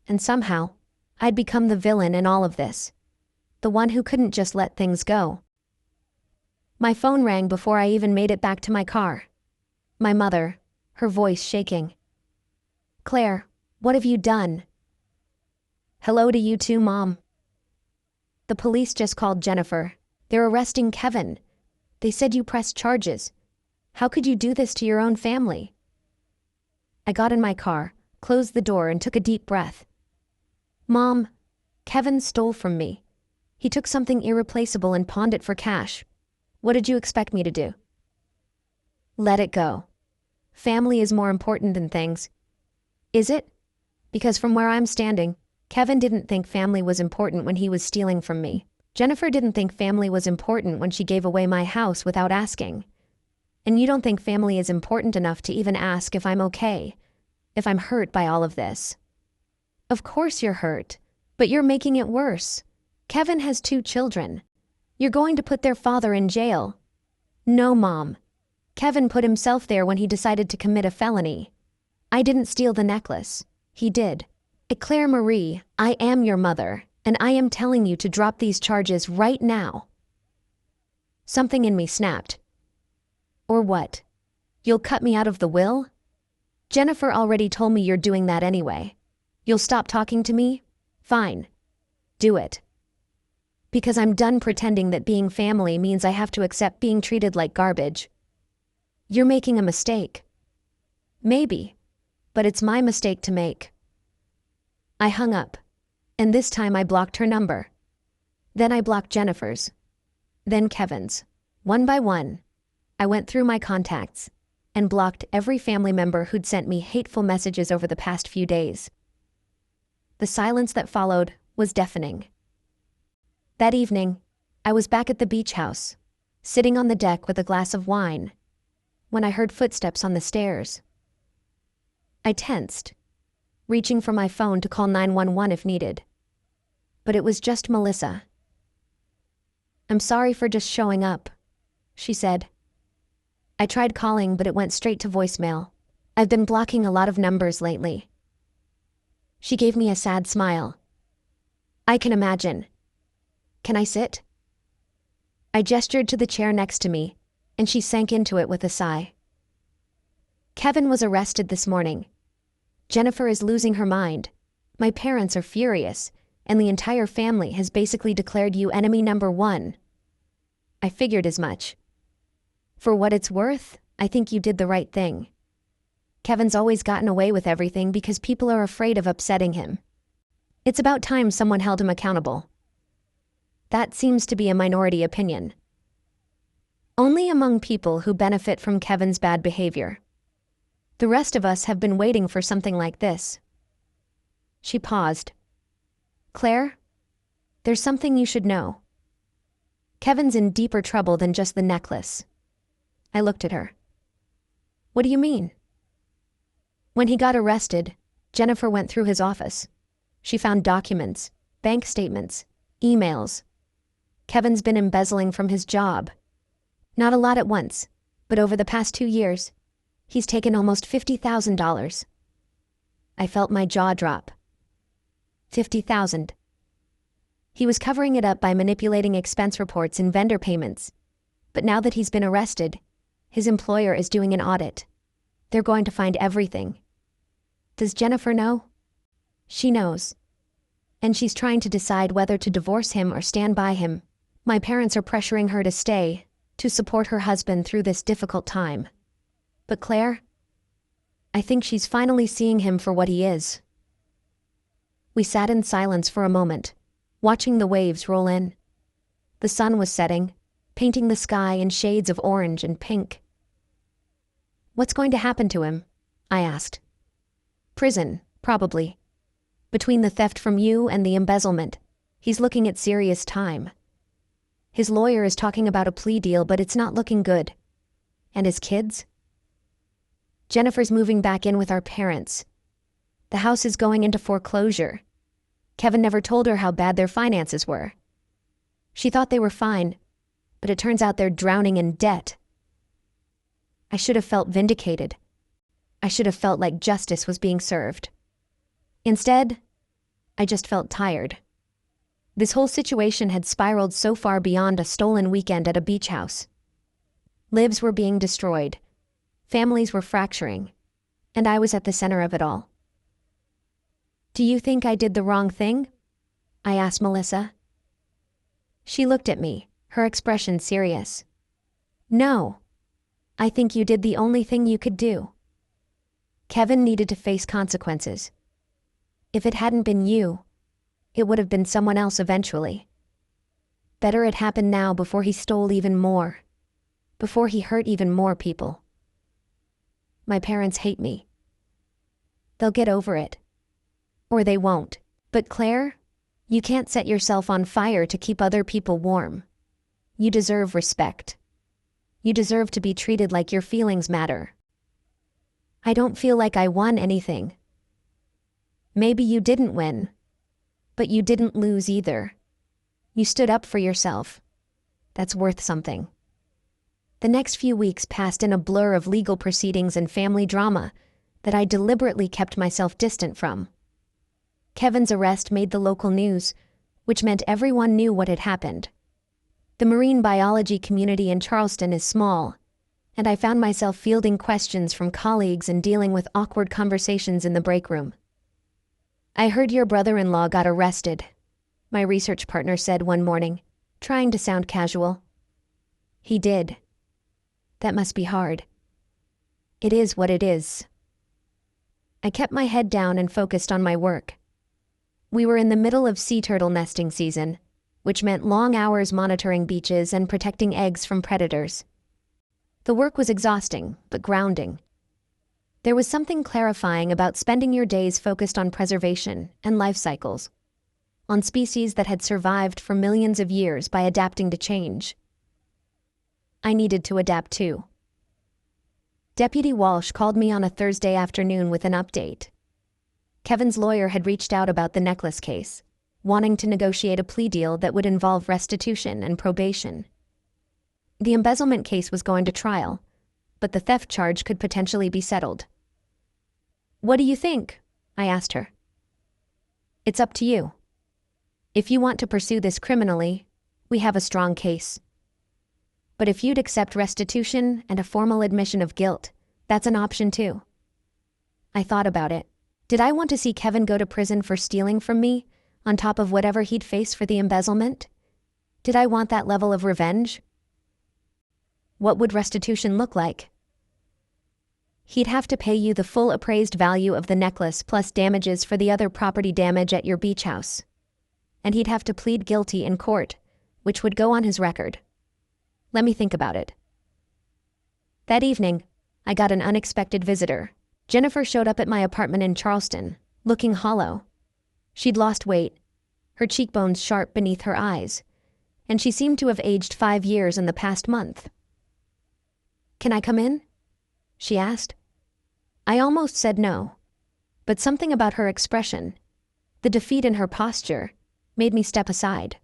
And somehow, I'd become the villain in all of this. The one who couldn't just let things go. My phone rang before I even made it back to my car. My mother, her voice shaking. Claire, what have you done? Hello to you too, Mom. The police just called Jennifer. They're arresting Kevin. They said you pressed charges. How could you do this to your own family? I got in my car, closed the door, and took a deep breath. Mom, Kevin stole from me. He took something irreplaceable and pawned it for cash. What did you expect me to do? Let it go. Family is more important than things. Is it? Because from where I'm standing, Kevin didn't think family was important when he was stealing from me. Jennifer didn't think family was important when she gave away my house without asking. And you don't think family is important enough to even ask if I'm okay, if I'm hurt by all of this. Of course you're hurt, but you're making it worse. Kevin has 2 children. You're going to put their father in jail. No, Mom. Kevin put himself there when he decided to commit a felony. I didn't steal the necklace. He did. Claire Marie, I am your mother, and I am telling you to drop these charges right now. Something in me snapped. Or what? You'll cut me out of the will? Jennifer already told me you're doing that anyway. You'll stop talking to me? Fine. Do it. Because I'm done pretending that being family means I have to accept being treated like garbage. You're making a mistake. Maybe. But it's my mistake to make. I hung up. And this time I blocked her number. Then I blocked Jennifer's. Then Kevin's. One by one, I went through my contacts and blocked every family member who'd sent me hateful messages over the past few days. The silence that followed was deafening. That evening, I was back at the beach house, sitting on the deck with a glass of wine, when I heard footsteps on the stairs. I tensed, reaching for my phone to call 911 if needed. But it was just Melissa. I'm sorry for just showing up, she said. I tried calling, but it went straight to voicemail. I've been blocking a lot of numbers lately. She gave me a sad smile. I can imagine. Can I sit? I gestured to the chair next to me, and she sank into it with a sigh. Kevin was arrested this morning. Jennifer is losing her mind. My parents are furious, and the entire family has basically declared you enemy number 1. I figured as much. For what it's worth, I think you did the right thing. Kevin's always gotten away with everything because people are afraid of upsetting him. It's about time someone held him accountable. That seems to be a minority opinion. Only among people who benefit from Kevin's bad behavior. The rest of us have been waiting for something like this. She paused. Claire, there's something you should know. Kevin's in deeper trouble than just the necklace. I looked at her. What do you mean? When he got arrested, Jennifer went through his office. She found documents, bank statements, emails. Kevin's been embezzling from his job. Not a lot at once, but over the past 2 years, he's taken almost $50,000. I felt my jaw drop. 50,000. He was covering it up by manipulating expense reports and vendor payments. But now that he's been arrested, his employer is doing an audit. They're going to find everything. Does Jennifer know? She knows. And she's trying to decide whether to divorce him or stand by him. My parents are pressuring her to stay, to support her husband through this difficult time. But Claire, I think she's finally seeing him for what he is. We sat in silence for a moment, watching the waves roll in. The sun was setting, painting the sky in shades of orange and pink. What's going to happen to him? I asked. Prison, probably. Between the theft from you and the embezzlement, he's looking at serious time. His lawyer is talking about a plea deal, but it's not looking good. And his kids? Jennifer's moving back in with our parents. The house is going into foreclosure. Kevin never told her how bad their finances were. She thought they were fine, but it turns out they're drowning in debt. I should have felt vindicated. I should have felt like justice was being served. Instead, I just felt tired. This whole situation had spiraled so far beyond a stolen weekend at a beach house. Lives were being destroyed. Families were fracturing. And I was at the center of it all. "Do you think I did the wrong thing?" I asked Melissa. She looked at me, her expression serious. "No. I think you did the only thing you could do. Kevin needed to face consequences. If it hadn't been you, it would have been someone else eventually. Better it happened now before he stole even more. Before he hurt even more people. My parents hate me. They'll get over it. Or they won't. But Claire, you can't set yourself on fire to keep other people warm. You deserve respect. You deserve to be treated like your feelings matter. I don't feel like I won anything. Maybe you didn't win. But you didn't lose either. You stood up for yourself. That's worth something." The next few weeks passed in a blur of legal proceedings and family drama that I deliberately kept myself distant from. Kevin's arrest made the local news, which meant everyone knew what had happened. The marine biology community in Charleston is small, and I found myself fielding questions from colleagues and dealing with awkward conversations in the break room. "I heard your brother-in-law got arrested," my research partner said one morning, trying to sound casual. "He did. That must be hard." "It is what it is." I kept my head down and focused on my work. We were in the middle of sea turtle nesting season, which meant long hours monitoring beaches and protecting eggs from predators. The work was exhausting, but grounding. There was something clarifying about spending your days focused on preservation and life cycles, on species that had survived for millions of years by adapting to change. I needed to adapt too. Deputy Walsh called me on a Thursday afternoon with an update. Kevin's lawyer had reached out about the necklace case, wanting to negotiate a plea deal that would involve restitution and probation. The embezzlement case was going to trial, but the theft charge could potentially be settled. "What do you think?" I asked her. "It's up to you. If you want to pursue this criminally, we have a strong case. But if you'd accept restitution and a formal admission of guilt, that's an option too." I thought about it. Did I want to see Kevin go to prison for stealing from me, on top of whatever he'd face for the embezzlement? Did I want that level of revenge? What would restitution look like? "He'd have to pay you the full appraised value of the necklace plus damages for the other property damage at your beach house. And he'd have to plead guilty in court, which would go on his record. Let me think about it." That evening, I got an unexpected visitor. Jennifer showed up at my apartment in Charleston, looking hollow. She'd lost weight, her cheekbones sharp beneath her eyes, and she seemed to have aged 5 years in the past month. "Can I come in?" she asked. I almost said no, but something about her expression, the defeat in her posture, made me step aside.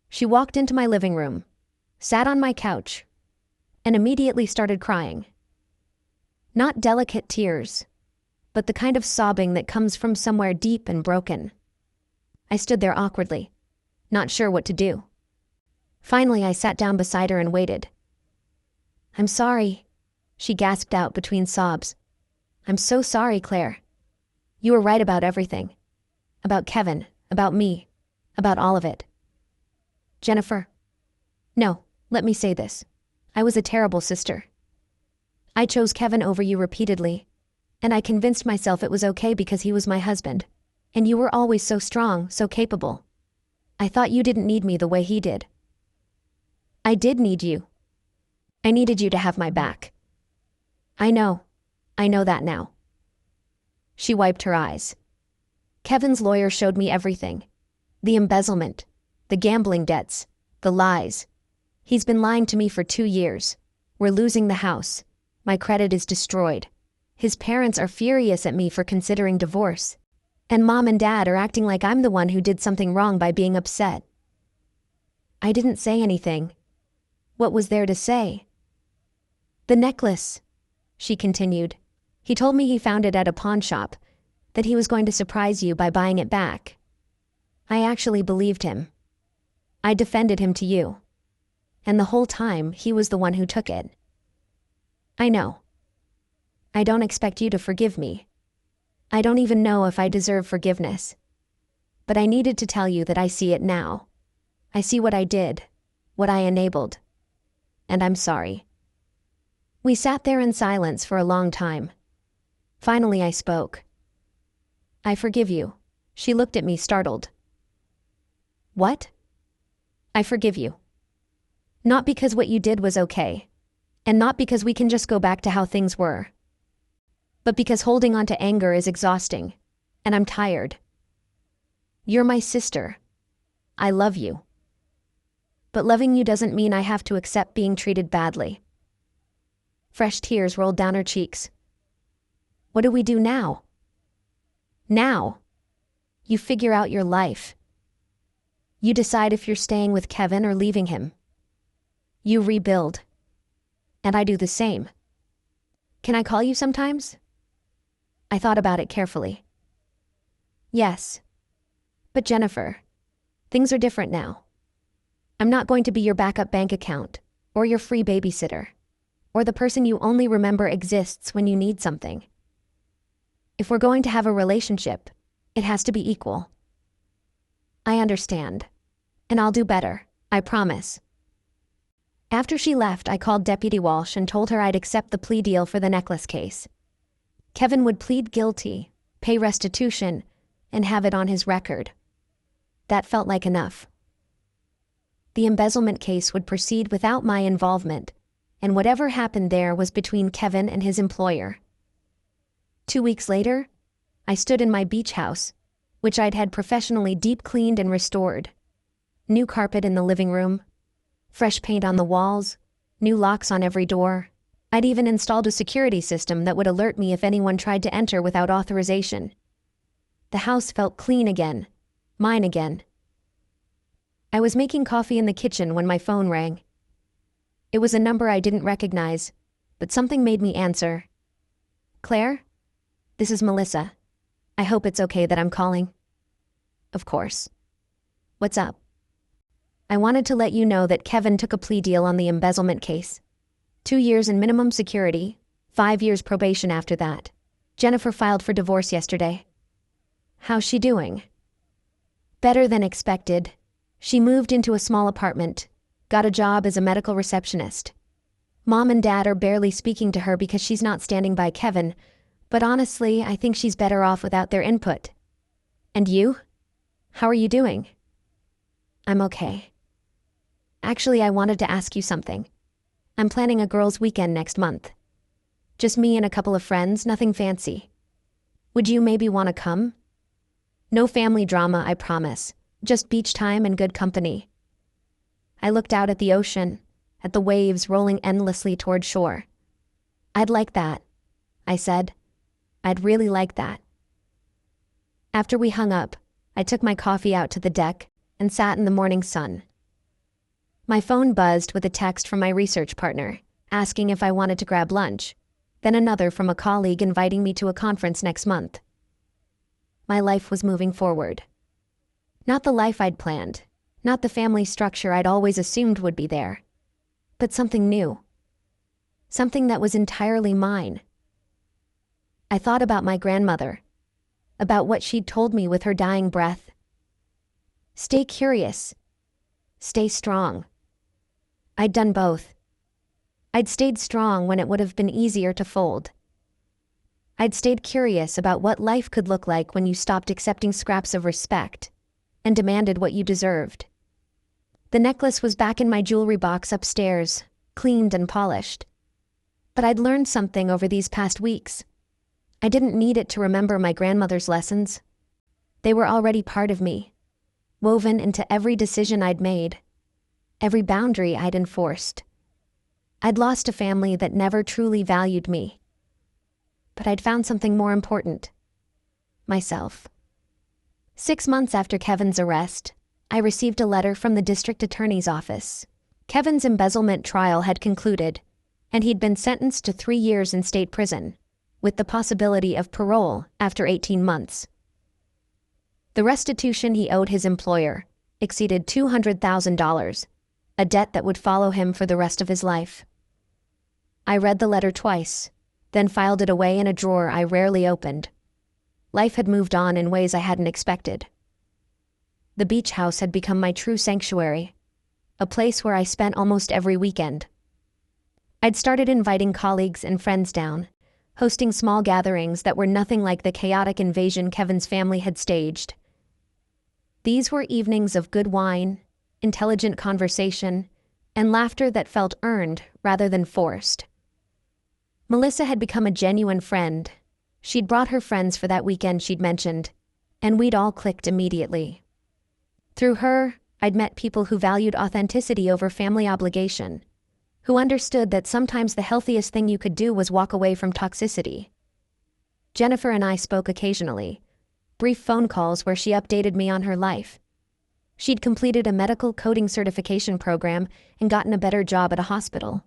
She walked into my living room, sat on my couch, and immediately started crying. Not delicate tears, but the kind of sobbing that comes from somewhere deep and broken. I stood there awkwardly, not sure what to do. Finally, I sat down beside her and waited. "I'm sorry," she gasped out between sobs. "I'm so sorry, Claire. You were right about everything. About Kevin, about me, about all of it. Jennifer. No, let me say this. I was a terrible sister. I chose Kevin over you repeatedly, and I convinced myself it was okay because he was my husband, and you were always so strong, so capable. I thought you didn't need me the way he did. I did need you. I needed you to have my back. I know that now." She wiped her eyes. "Kevin's lawyer showed me everything. The embezzlement, the gambling debts, the lies. He's been lying to me for 2 years. We're losing the house. My credit is destroyed. His parents are furious at me for considering divorce. And Mom and Dad are acting like I'm the one who did something wrong by being upset." I didn't say anything. What was there to say? "The necklace," she continued. "He told me he found it at a pawn shop, that he was going to surprise you by buying it back. I actually believed him. I defended him to you. and the whole time he was the one who took it. I know. I don't expect you to forgive me. I don't even know if I deserve forgiveness. But I needed to tell you that I see it now. I see what I did, what I enabled. And I'm sorry. We sat there in silence for a long time. Finally I spoke. I forgive you. She looked at me startled. What? I forgive you. Not because what you did was okay, and not because we can just go back to how things were, but because holding on to anger is exhausting, and I'm tired. You're my sister. I love you. But loving you doesn't mean I have to accept being treated badly. Fresh tears rolled down her cheeks. What do we do now? Now. You figure out your life. You decide if you're staying with Kevin or leaving him. You rebuild. And I do the same. Can I call you sometimes? I thought about it carefully. Yes. But Jennifer, things are different now. I'm not going to be your backup bank account, or your free babysitter, or the person you only remember exists when you need something. If we're going to have a relationship, it has to be equal. I understand. And I'll do better, I promise. After she left, I called Deputy Walsh and told her I'd accept the plea deal for the necklace case. Kevin would plead guilty, pay restitution, and have it on his record. That felt like enough. The embezzlement case would proceed without my involvement, and whatever happened there was between Kevin and his employer. 2 weeks later, I stood in my beach house, which I'd had professionally deep cleaned and restored. New carpet in the living room, fresh paint on the walls, new locks on every door. I'd even installed a security system that would alert me if anyone tried to enter without authorization. The house felt clean again, mine again. I was making coffee in the kitchen when my phone rang. It was a number I didn't recognize, but something made me answer. Claire? This is Melissa. I hope it's okay that I'm calling. Of course. What's up? I wanted to let you know that Kevin took a plea deal on the embezzlement case. 2 years in minimum security, 5 years probation after that. Jennifer filed for divorce yesterday. How's she doing? Better than expected. She moved into a small apartment, got a job as a medical receptionist. Mom and Dad are barely speaking to her because she's not standing by Kevin, but honestly, I think she's better off without their input. And you? How are you doing? I'm okay. Actually, I wanted to ask you something. I'm planning a girls' weekend next month. Just me and a couple of friends, nothing fancy. Would you maybe want to come? No family drama, I promise. Just beach time and good company. I looked out at the ocean, at the waves rolling endlessly toward shore. I'd like that, I said. I'd really like that. After we hung up, I took my coffee out to the deck and sat in the morning sun. My phone buzzed with a text from my research partner, asking if I wanted to grab lunch, then another from a colleague inviting me to a conference next month. My life was moving forward. Not the life I'd planned, not the family structure I'd always assumed would be there, but something new. Something that was entirely mine. I thought about my grandmother, about what she'd told me with her dying breath. Stay curious. Stay strong. I'd done both. I'd stayed strong when it would have been easier to fold. I'd stayed curious about what life could look like when you stopped accepting scraps of respect and demanded what you deserved. The necklace was back in my jewelry box upstairs, cleaned and polished. But I'd learned something over these past weeks. I didn't need it to remember my grandmother's lessons. They were already part of me, woven into every decision I'd made, every boundary I'd enforced. I'd lost a family that never truly valued me. But I'd found something more important. Myself. 6 months after Kevin's arrest, I received a letter from the district attorney's office. Kevin's embezzlement trial had concluded, and he'd been sentenced to 3 years in state prison, with the possibility of parole after 18 months. The restitution he owed his employer exceeded $200,000, a debt that would follow him for the rest of his life. I read the letter twice, then filed it away in a drawer I rarely opened. Life had moved on in ways I hadn't expected. The beach house had become my true sanctuary, a place where I spent almost every weekend. I'd started inviting colleagues and friends down, hosting small gatherings that were nothing like the chaotic invasion Kevin's family had staged. These were evenings of good wine, intelligent conversation, and laughter that felt earned rather than forced. Melissa had become a genuine friend. She'd brought her friends for that weekend she'd mentioned, and we'd all clicked immediately. Through her, I'd met people who valued authenticity over family obligation, who understood that sometimes the healthiest thing you could do was walk away from toxicity. Jennifer and I spoke occasionally, brief phone calls where she updated me on her life. She'd completed a medical coding certification program and gotten a better job at a hospital.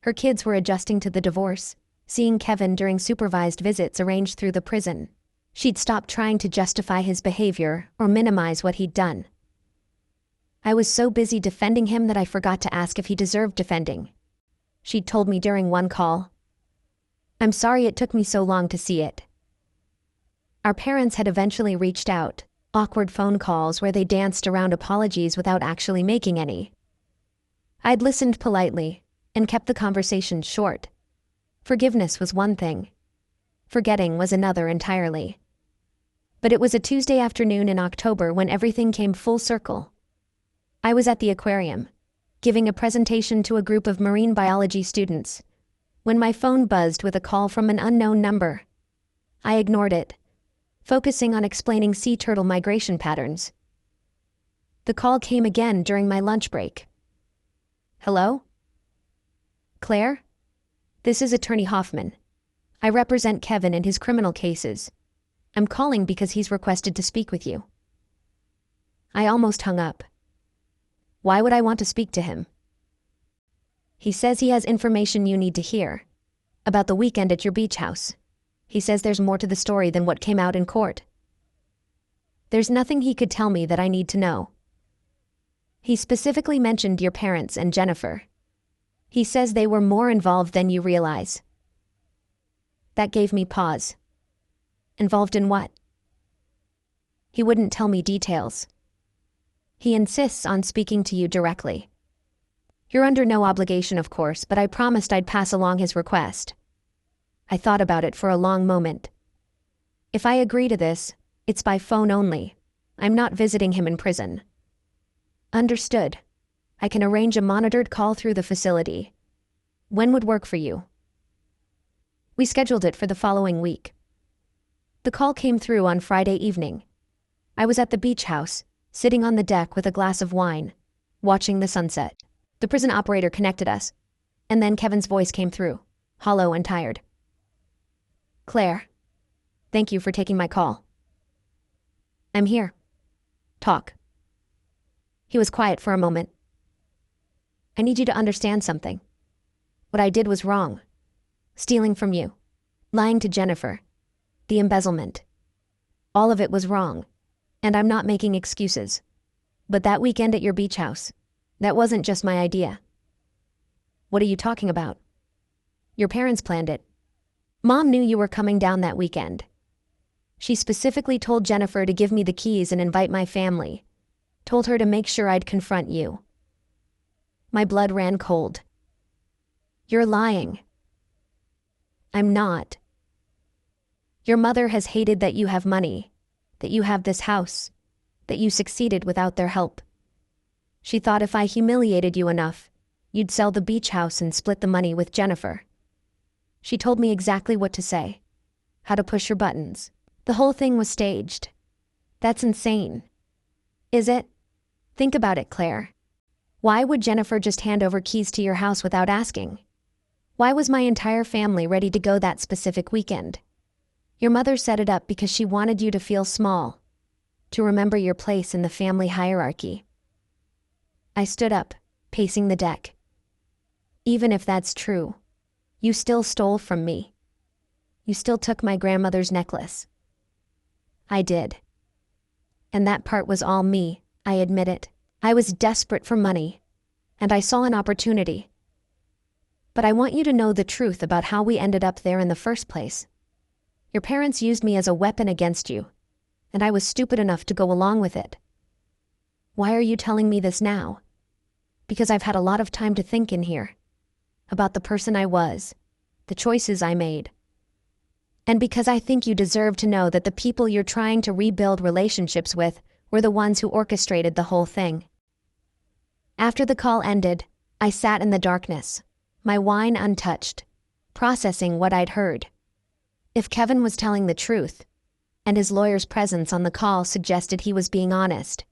Her kids were adjusting to the divorce, seeing Kevin during supervised visits arranged through the prison. She'd stopped trying to justify his behavior or minimize what he'd done. I was so busy defending him that I forgot to ask if he deserved defending. She'd told me during one call, "I'm sorry it took me so long to see it." Our parents had eventually reached out, awkward phone calls where they danced around apologies without actually making any. I'd listened politely and kept the conversation short. Forgiveness was one thing. Forgetting was another entirely. But it was a Tuesday afternoon in October when everything came full circle. I was at the aquarium, giving a presentation to a group of marine biology students, when my phone buzzed with a call from an unknown number. I ignored it, focusing on explaining sea turtle migration patterns. The call came again during my lunch break. "Hello? Claire? This is Attorney Hoffman. I represent Kevin in his criminal cases. I'm calling because he's requested to speak with you." I almost hung up. Why would I want to speak to him? He says he has information you need to hear. About the weekend at your beach house. He says there's more to the story than what came out in court. There's nothing he could tell me that I need to know. He specifically mentioned your parents and Jennifer. He says they were more involved than you realize. That gave me pause. Involved in what? He wouldn't tell me details. He insists on speaking to you directly. You're under no obligation, of course, but I promised I'd pass along his request. I thought about it for a long moment. If I agree to this, it's by phone only. I'm not visiting him in prison. Understood. I can arrange a monitored call through the facility. When would work for you? We scheduled it for the following week. The call came through on Friday evening. I was at the beach house, sitting on the deck with a glass of wine, watching the sunset. The prison operator connected us, and then Kevin's voice came through, hollow and tired. "Claire, thank you for taking my call. I'm here. Talk." He was quiet for a moment. "I need you to understand something. What I did was wrong. Stealing from you, lying to Jennifer, the embezzlement. All of it was wrong, and I'm not making excuses. But that weekend at your beach house, that wasn't just my idea." "What are you talking about?" "Your parents planned it. Mom knew you were coming down that weekend. She specifically told Jennifer to give me the keys and invite my family. Told her to make sure I'd confront you." My blood ran cold. "You're lying." "I'm not. Your mother has hated that you have money, that you have this house, that you succeeded without their help. She thought if I humiliated you enough, you'd sell the beach house and split the money with Jennifer. She told me exactly what to say, how to push your buttons. The whole thing was staged. That's insane. Is it? Think about it, Claire. Why would Jennifer just hand over keys to your house without asking? Why was my entire family ready to go that specific weekend? Your mother set it up because she wanted you to feel small, to remember your place in the family hierarchy." I stood up, pacing the deck. "Even if that's true, you still stole from me. You still took my grandmother's necklace." "I did. And that part was all me, I admit it. I was desperate for money. and I saw an opportunity. But I want you to know the truth about how we ended up there in the first place. Your parents used me as a weapon against you, and I was stupid enough to go along with it. Why are you telling me this now? Because I've had a lot of time to think in here. About the person I was, the choices I made. And because I think you deserve to know that the people you're trying to rebuild relationships with were the ones who orchestrated the whole thing. After the call ended, I sat in the darkness, my wine untouched, processing what I'd heard. If Kevin was telling the truth, and his lawyer's presence on the call suggested he was being honest,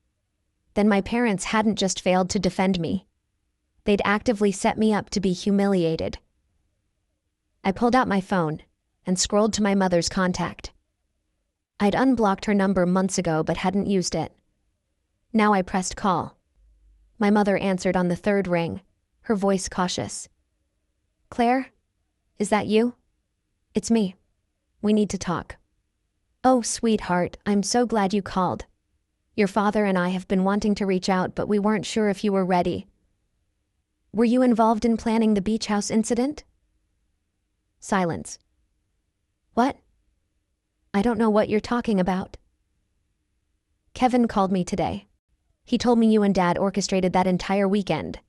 then my parents hadn't just failed to defend me. They'd actively set me up to be humiliated. I pulled out my phone and scrolled to my mother's contact. I'd unblocked her number months ago but hadn't used it. Now I pressed call. My mother answered on the third ring, her voice cautious. "Claire? Is that you? It's me. We need to talk." "Oh, sweetheart, I'm so glad you called. Your father and I have been wanting to reach out, but we weren't sure if you were ready. Were you involved in planning the beach house incident?" Silence. "What? I don't know what you're talking about." "Kevin called me today. He told me you and Dad orchestrated that entire weekend.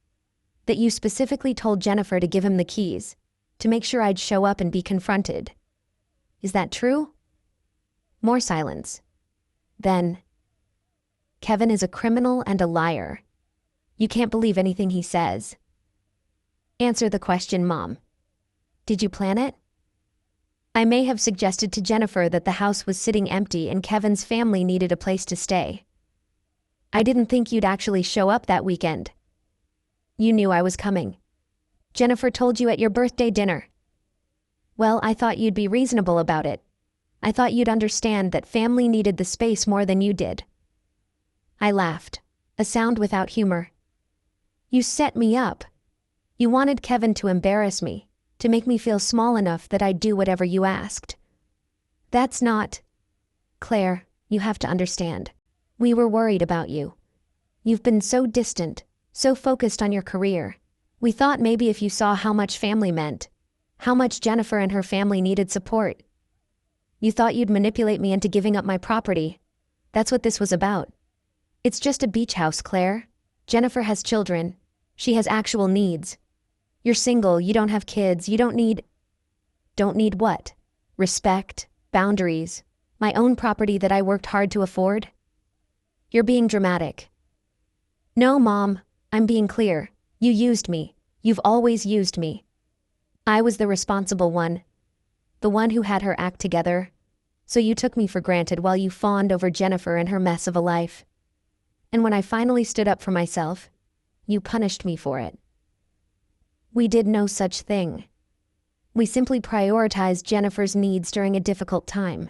That you specifically told Jennifer to give him the keys, to make sure I'd show up and be confronted. Is that true?" More silence. Then, "Kevin is a criminal and a liar. You can't believe anything he says." "Answer the question, Mom. Did you plan it?" "I may have suggested to Jennifer that the house was sitting empty and Kevin's family needed a place to stay. I didn't think you'd actually show up that weekend. You knew I was coming. Jennifer told you at your birthday dinner. Well, I thought you'd be reasonable about it. I thought you'd understand that family needed the space more than you did." I laughed, a sound without humor. "You set me up. You wanted Kevin to embarrass me, to make me feel small enough that I'd do whatever you asked. That's not... Claire, you have to understand. We were worried about you. You've been so distant, so focused on your career. We thought maybe if you saw how much family meant, how much Jennifer and her family needed support. You thought you'd manipulate me into giving up my property. That's what this was about. It's just a beach house, Claire. Jennifer has children. She has actual needs. You're single, you don't have kids, you don't need... Don't need what? Respect, boundaries, my own property that I worked hard to afford? You're being dramatic." "No, Mom, I'm being clear. You used me. You've always used me. I was the responsible one. The one who had her act together. So you took me for granted while you fawned over Jennifer and her mess of a life. And when I finally stood up for myself, you punished me for it. We did no such thing. We simply prioritized Jennifer's needs during a difficult time.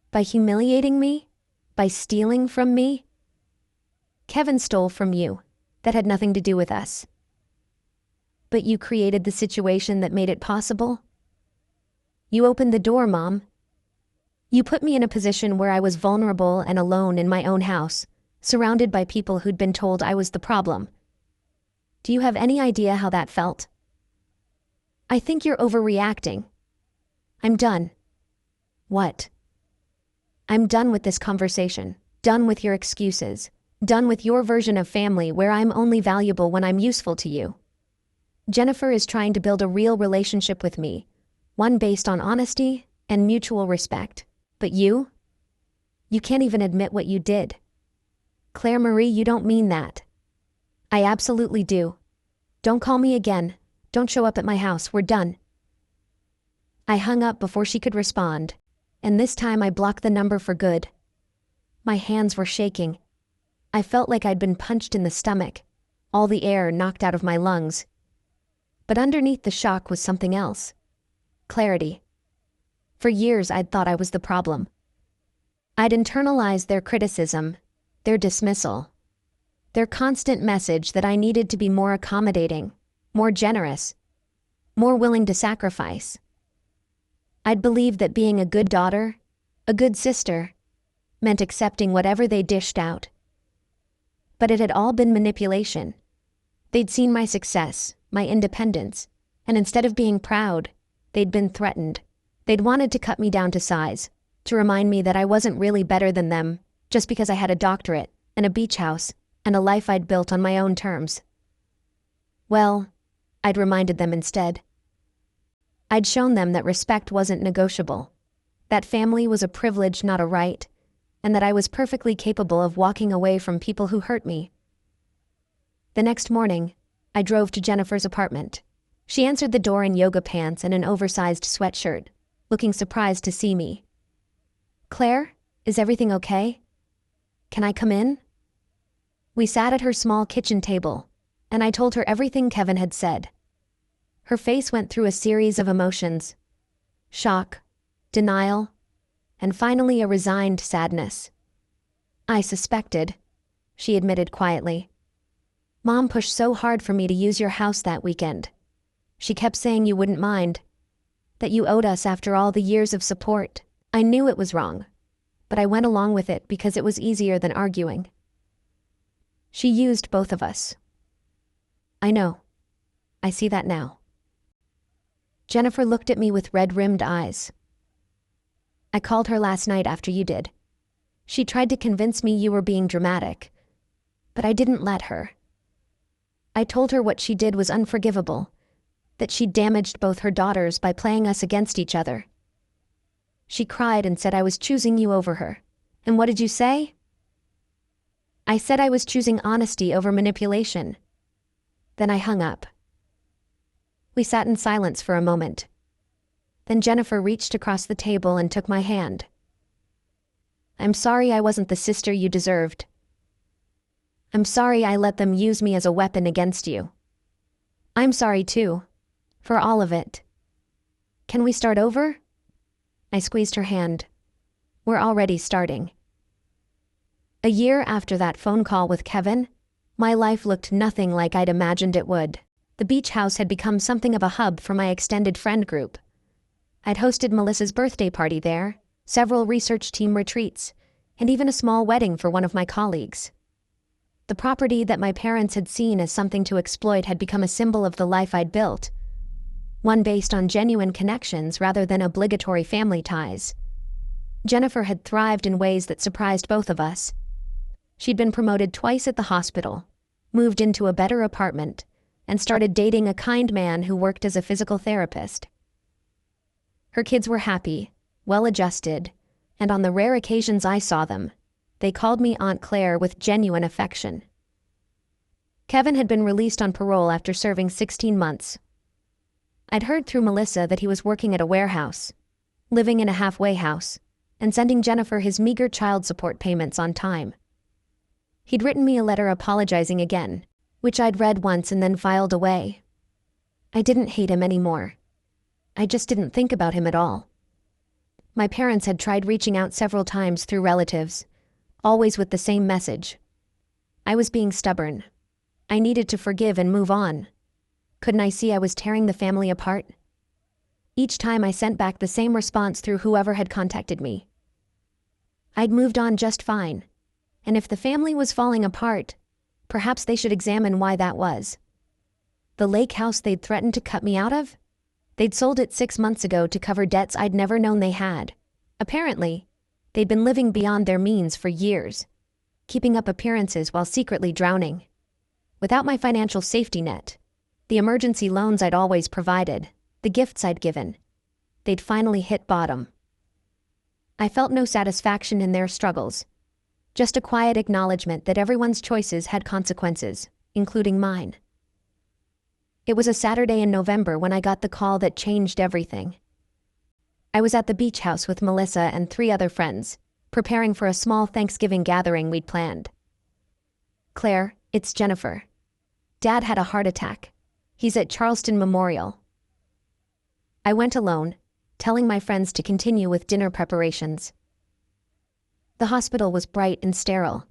By humiliating me? By stealing from me? Kevin stole from you. That had nothing to do with us. But you created the situation that made it possible? You opened the door, Mom. You put me in a position where I was vulnerable and alone in my own house, surrounded by people who'd been told I was the problem. Do you have any idea how that felt? I think you're overreacting. I'm done." "What?" "I'm done with this conversation, done with your excuses, done with your version of family where I'm only valuable when I'm useful to you. Jennifer is trying to build a real relationship with me, one based on honesty and mutual respect. But you? You can't even admit what you did. Claire Marie, you don't mean that." "I absolutely do. Don't call me again. Don't show up at my house. We're done." I hung up before she could respond, and this time I blocked the number for good. My hands were shaking. I felt like I'd been punched in the stomach, all the air knocked out of my lungs. But underneath the shock was something else. Clarity. For years I'd thought I was the problem. I'd internalized their criticism, their dismissal, their constant message that I needed to be more accommodating, more generous, more willing to sacrifice. I'd believed that being a good daughter, a good sister, meant accepting whatever they dished out. But it had all been manipulation. They'd seen my success, my independence, and instead of being proud, they'd been threatened. They'd wanted to cut me down to size, to remind me that I wasn't really better than them, just because I had a doctorate, and a beach house, and a life I'd built on my own terms. Well, I'd reminded them instead. I'd shown them that respect wasn't negotiable, that family was a privilege, not a right, and that I was perfectly capable of walking away from people who hurt me. The next morning, I drove to Jennifer's apartment. She answered the door in yoga pants and an oversized sweatshirt, looking surprised to see me. "Claire, is everything okay? Can I come in?" We sat at her small kitchen table, and I told her everything Kevin had said. Her face went through a series of emotions: shock, denial, and finally a resigned sadness. "I suspected," she admitted quietly. "Mom pushed so hard for me to use your house that weekend. She kept saying you wouldn't mind, that you owed us after all the years of support. I knew it was wrong, but I went along with it because it was easier than arguing. She used both of us." "I know. I see that now." Jennifer looked at me with red-rimmed eyes. "I called her last night after you did. She tried to convince me you were being dramatic, but I didn't let her. I told her what she did was unforgivable, that she damaged both her daughters by playing us against each other. She cried and said I was choosing you over her. And what did you say?" "I said I was choosing honesty over manipulation." Then I hung up. We sat in silence for a moment. Then Jennifer reached across the table and took my hand. "I'm sorry I wasn't the sister you deserved. I'm sorry I let them use me as a weapon against you. I'm sorry too, for all of it. Can we start over?" I squeezed her hand. "We're already starting." A year after that phone call with Kevin, my life looked nothing like I'd imagined it would. The beach house had become something of a hub for my extended friend group. I'd hosted Melissa's birthday party there, several research team retreats, and even a small wedding for one of my colleagues. The property that my parents had seen as something to exploit had become a symbol of the life I'd built, one based on genuine connections rather than obligatory family ties. Jennifer had thrived in ways that surprised both of us. She'd been promoted twice at the hospital, moved into a better apartment, and started dating a kind man who worked as a physical therapist. Her kids were happy, well-adjusted, and on the rare occasions I saw them, they called me Aunt Claire with genuine affection. Kevin had been released on parole after serving 16 months. I'd heard through Melissa that he was working at a warehouse, living in a halfway house, and sending Jennifer his meager child support payments on time. He'd written me a letter apologizing again, which I'd read once and then filed away. I didn't hate him anymore. I just didn't think about him at all. My parents had tried reaching out several times through relatives, always with the same message. I was being stubborn. I needed to forgive and move on. Couldn't I see I was tearing the family apart? Each time I sent back the same response through whoever had contacted me. I'd moved on just fine, and if the family was falling apart, perhaps they should examine why that was. The lake house they'd threatened to cut me out of? They'd sold it 6 months ago to cover debts I'd never known they had. Apparently, they'd been living beyond their means for years, keeping up appearances while secretly drowning. Without my financial safety net, the emergency loans I'd always provided, the gifts I'd given, they'd finally hit bottom. I felt no satisfaction in their struggles, just a quiet acknowledgement that everyone's choices had consequences, including mine. It was a Saturday in November when I got the call that changed everything. I was at the beach house with Melissa and 3 other friends, preparing for a small Thanksgiving gathering we'd planned. "Claire, it's Jennifer. Dad had a heart attack. He's at Charleston Memorial." I went alone, telling my friends to continue with dinner preparations. The hospital was bright and sterile,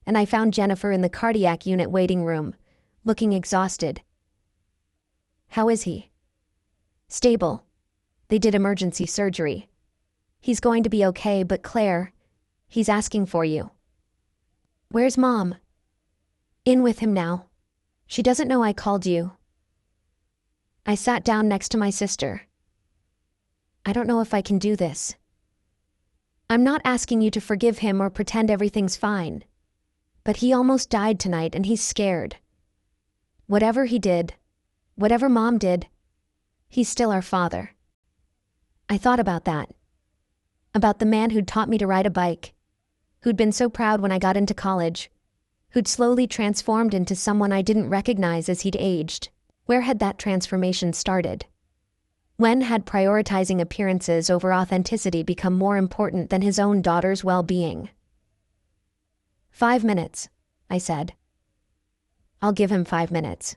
and I found Jennifer in the cardiac unit waiting room, looking exhausted. "How is he?" "Stable. They did emergency surgery. He's going to be okay, but Claire, he's asking for you." "Where's Mom?" "In with him now. She doesn't know I called you. I sat down next to my sister. I don't know if I can do this. I'm not asking you to forgive him or pretend everything's fine. But he almost died tonight and he's scared. Whatever he did, whatever Mom did, he's still our father. I thought about that. About the man who'd taught me to ride a bike, who'd been so proud when I got into college, who'd slowly transformed into someone I didn't recognize as he'd aged. Where had that transformation started? When had prioritizing appearances over authenticity become more important than his own daughter's well-being? 5 minutes, I said. I'll give him 5 minutes.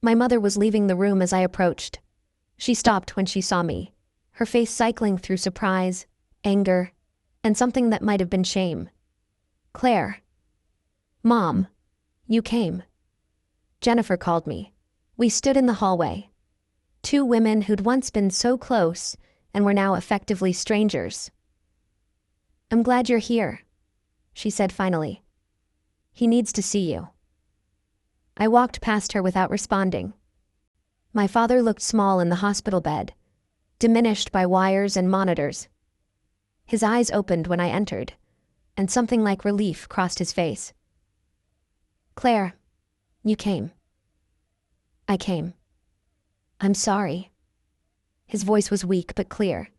My mother was leaving the room as I approached. She stopped when she saw me, her face cycling through surprise, anger, and something that might have been shame. Claire. Mom, you came. Jennifer called me. We stood in the hallway. 2 women who'd once been so close and were now effectively strangers. I'm glad you're here, she said finally. He needs to see you. I walked past her without responding. My father looked small in the hospital bed, diminished by wires and monitors. His eyes opened when I entered, and something like relief crossed his face. Claire, you came. I came. I'm sorry. His voice was weak but clear.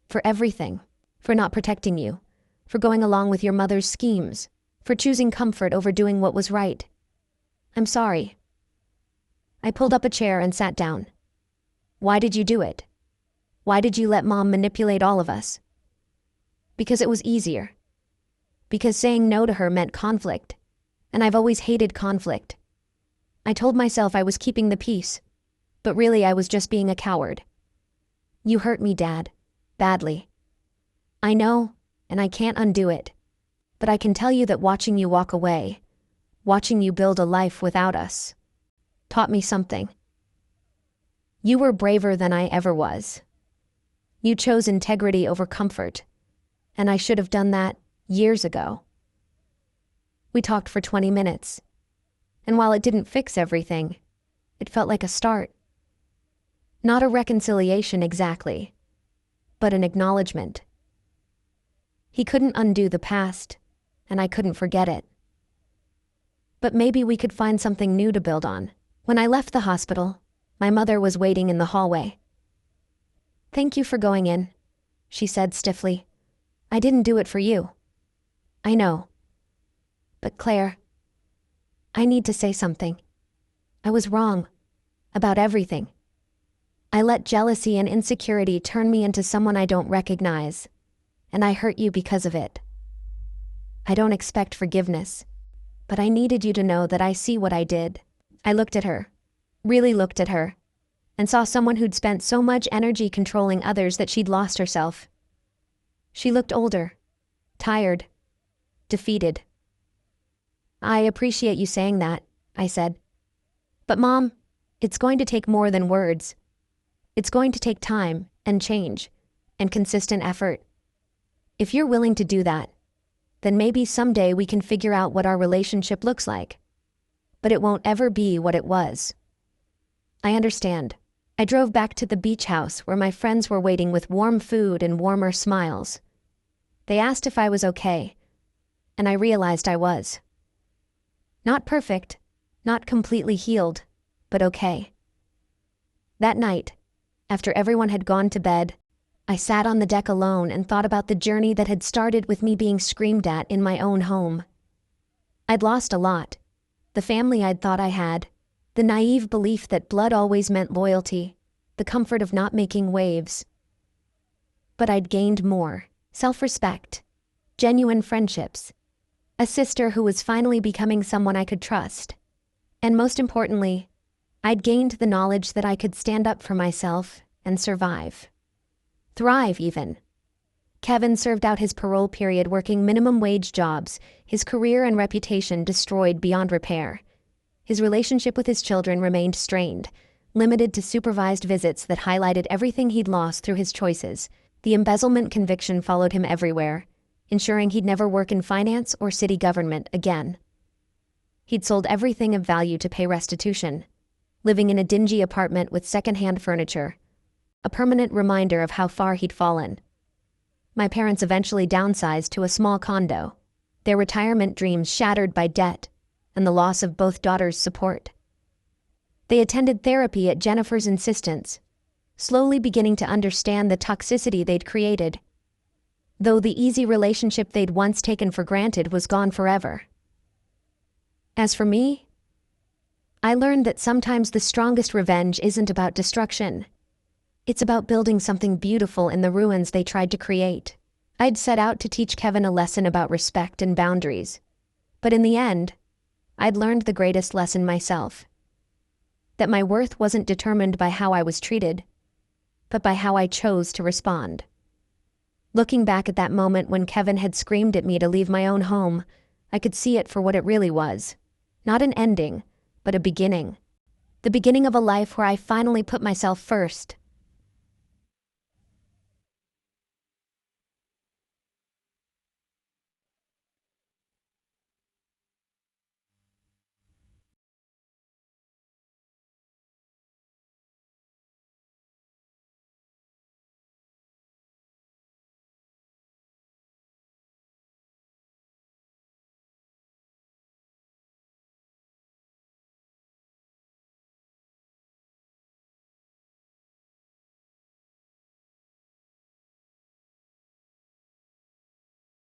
For everything. For not protecting you. For going along with your mother's schemes. For choosing comfort over doing what was right. I'm sorry. I pulled up a chair and sat down. Why did you do it? Why did you let Mom manipulate all of us? Because it was easier. Because saying no to her meant conflict. And I've always hated conflict. I told myself I was keeping the peace. But really I was just being a coward. You hurt me, Dad. Badly. I know, and I can't undo it. But I can tell you that watching you walk away, watching you build a life without us, taught me something. You were braver than I ever was. You chose integrity over comfort, and I should have done that years ago. We talked for 20 minutes, and while it didn't fix everything, it felt like a start. Not a reconciliation exactly, but an acknowledgement. He couldn't undo the past, and I couldn't forget it. But maybe we could find something new to build on. When I left the hospital, my mother was waiting in the hallway. Thank you for going in, she said stiffly. I didn't do it for you. I know. But Claire, I need to say something. I was wrong. About everything. I let jealousy and insecurity turn me into someone I don't recognize, and I hurt you because of it. I don't expect forgiveness, but I needed you to know that I see what I did. I looked at her, really looked at her, and saw someone who'd spent so much energy controlling others that she'd lost herself. She looked older, tired, defeated. I appreciate you saying that, I said. But Mom, it's going to take more than words. It's going to take time and change and consistent effort. If you're willing to do that, then maybe someday we can figure out what our relationship looks like. But it won't ever be what it was. I understand. I drove back to the beach house where my friends were waiting with warm food and warmer smiles. They asked if I was okay, and I realized I was. Not perfect, not completely healed, but okay. That night, after everyone had gone to bed, I sat on the deck alone and thought about the journey that had started with me being screamed at in my own home. I'd lost a lot. The family I'd thought I had, the naive belief that blood always meant loyalty, the comfort of not making waves. But I'd gained more, self-respect, genuine friendships, a sister who was finally becoming someone I could trust. And most importantly, I'd gained the knowledge that I could stand up for myself and survive. Thrive, even. Kevin served out his parole period working minimum wage jobs, his career and reputation destroyed beyond repair. His relationship with his children remained strained, limited to supervised visits that highlighted everything he'd lost through his choices. The embezzlement conviction followed him everywhere, ensuring he'd never work in finance or city government again. He'd sold everything of value to pay restitution, living in a dingy apartment with second-hand furniture, a permanent reminder of how far he'd fallen. My parents eventually downsized to a small condo, their retirement dreams shattered by debt and the loss of both daughters' support. They attended therapy at Jennifer's insistence, slowly beginning to understand the toxicity they'd created, though the easy relationship they'd once taken for granted was gone forever. As for me, I learned that sometimes the strongest revenge isn't about destruction. It's about building something beautiful in the ruins they tried to create. I'd set out to teach Kevin a lesson about respect and boundaries, but in the end, I'd learned the greatest lesson myself. That my worth wasn't determined by how I was treated, but by how I chose to respond. Looking back at that moment when Kevin had screamed at me to leave my own home, I could see it for what it really was. Not an ending, but a beginning. The beginning of a life where I finally put myself first,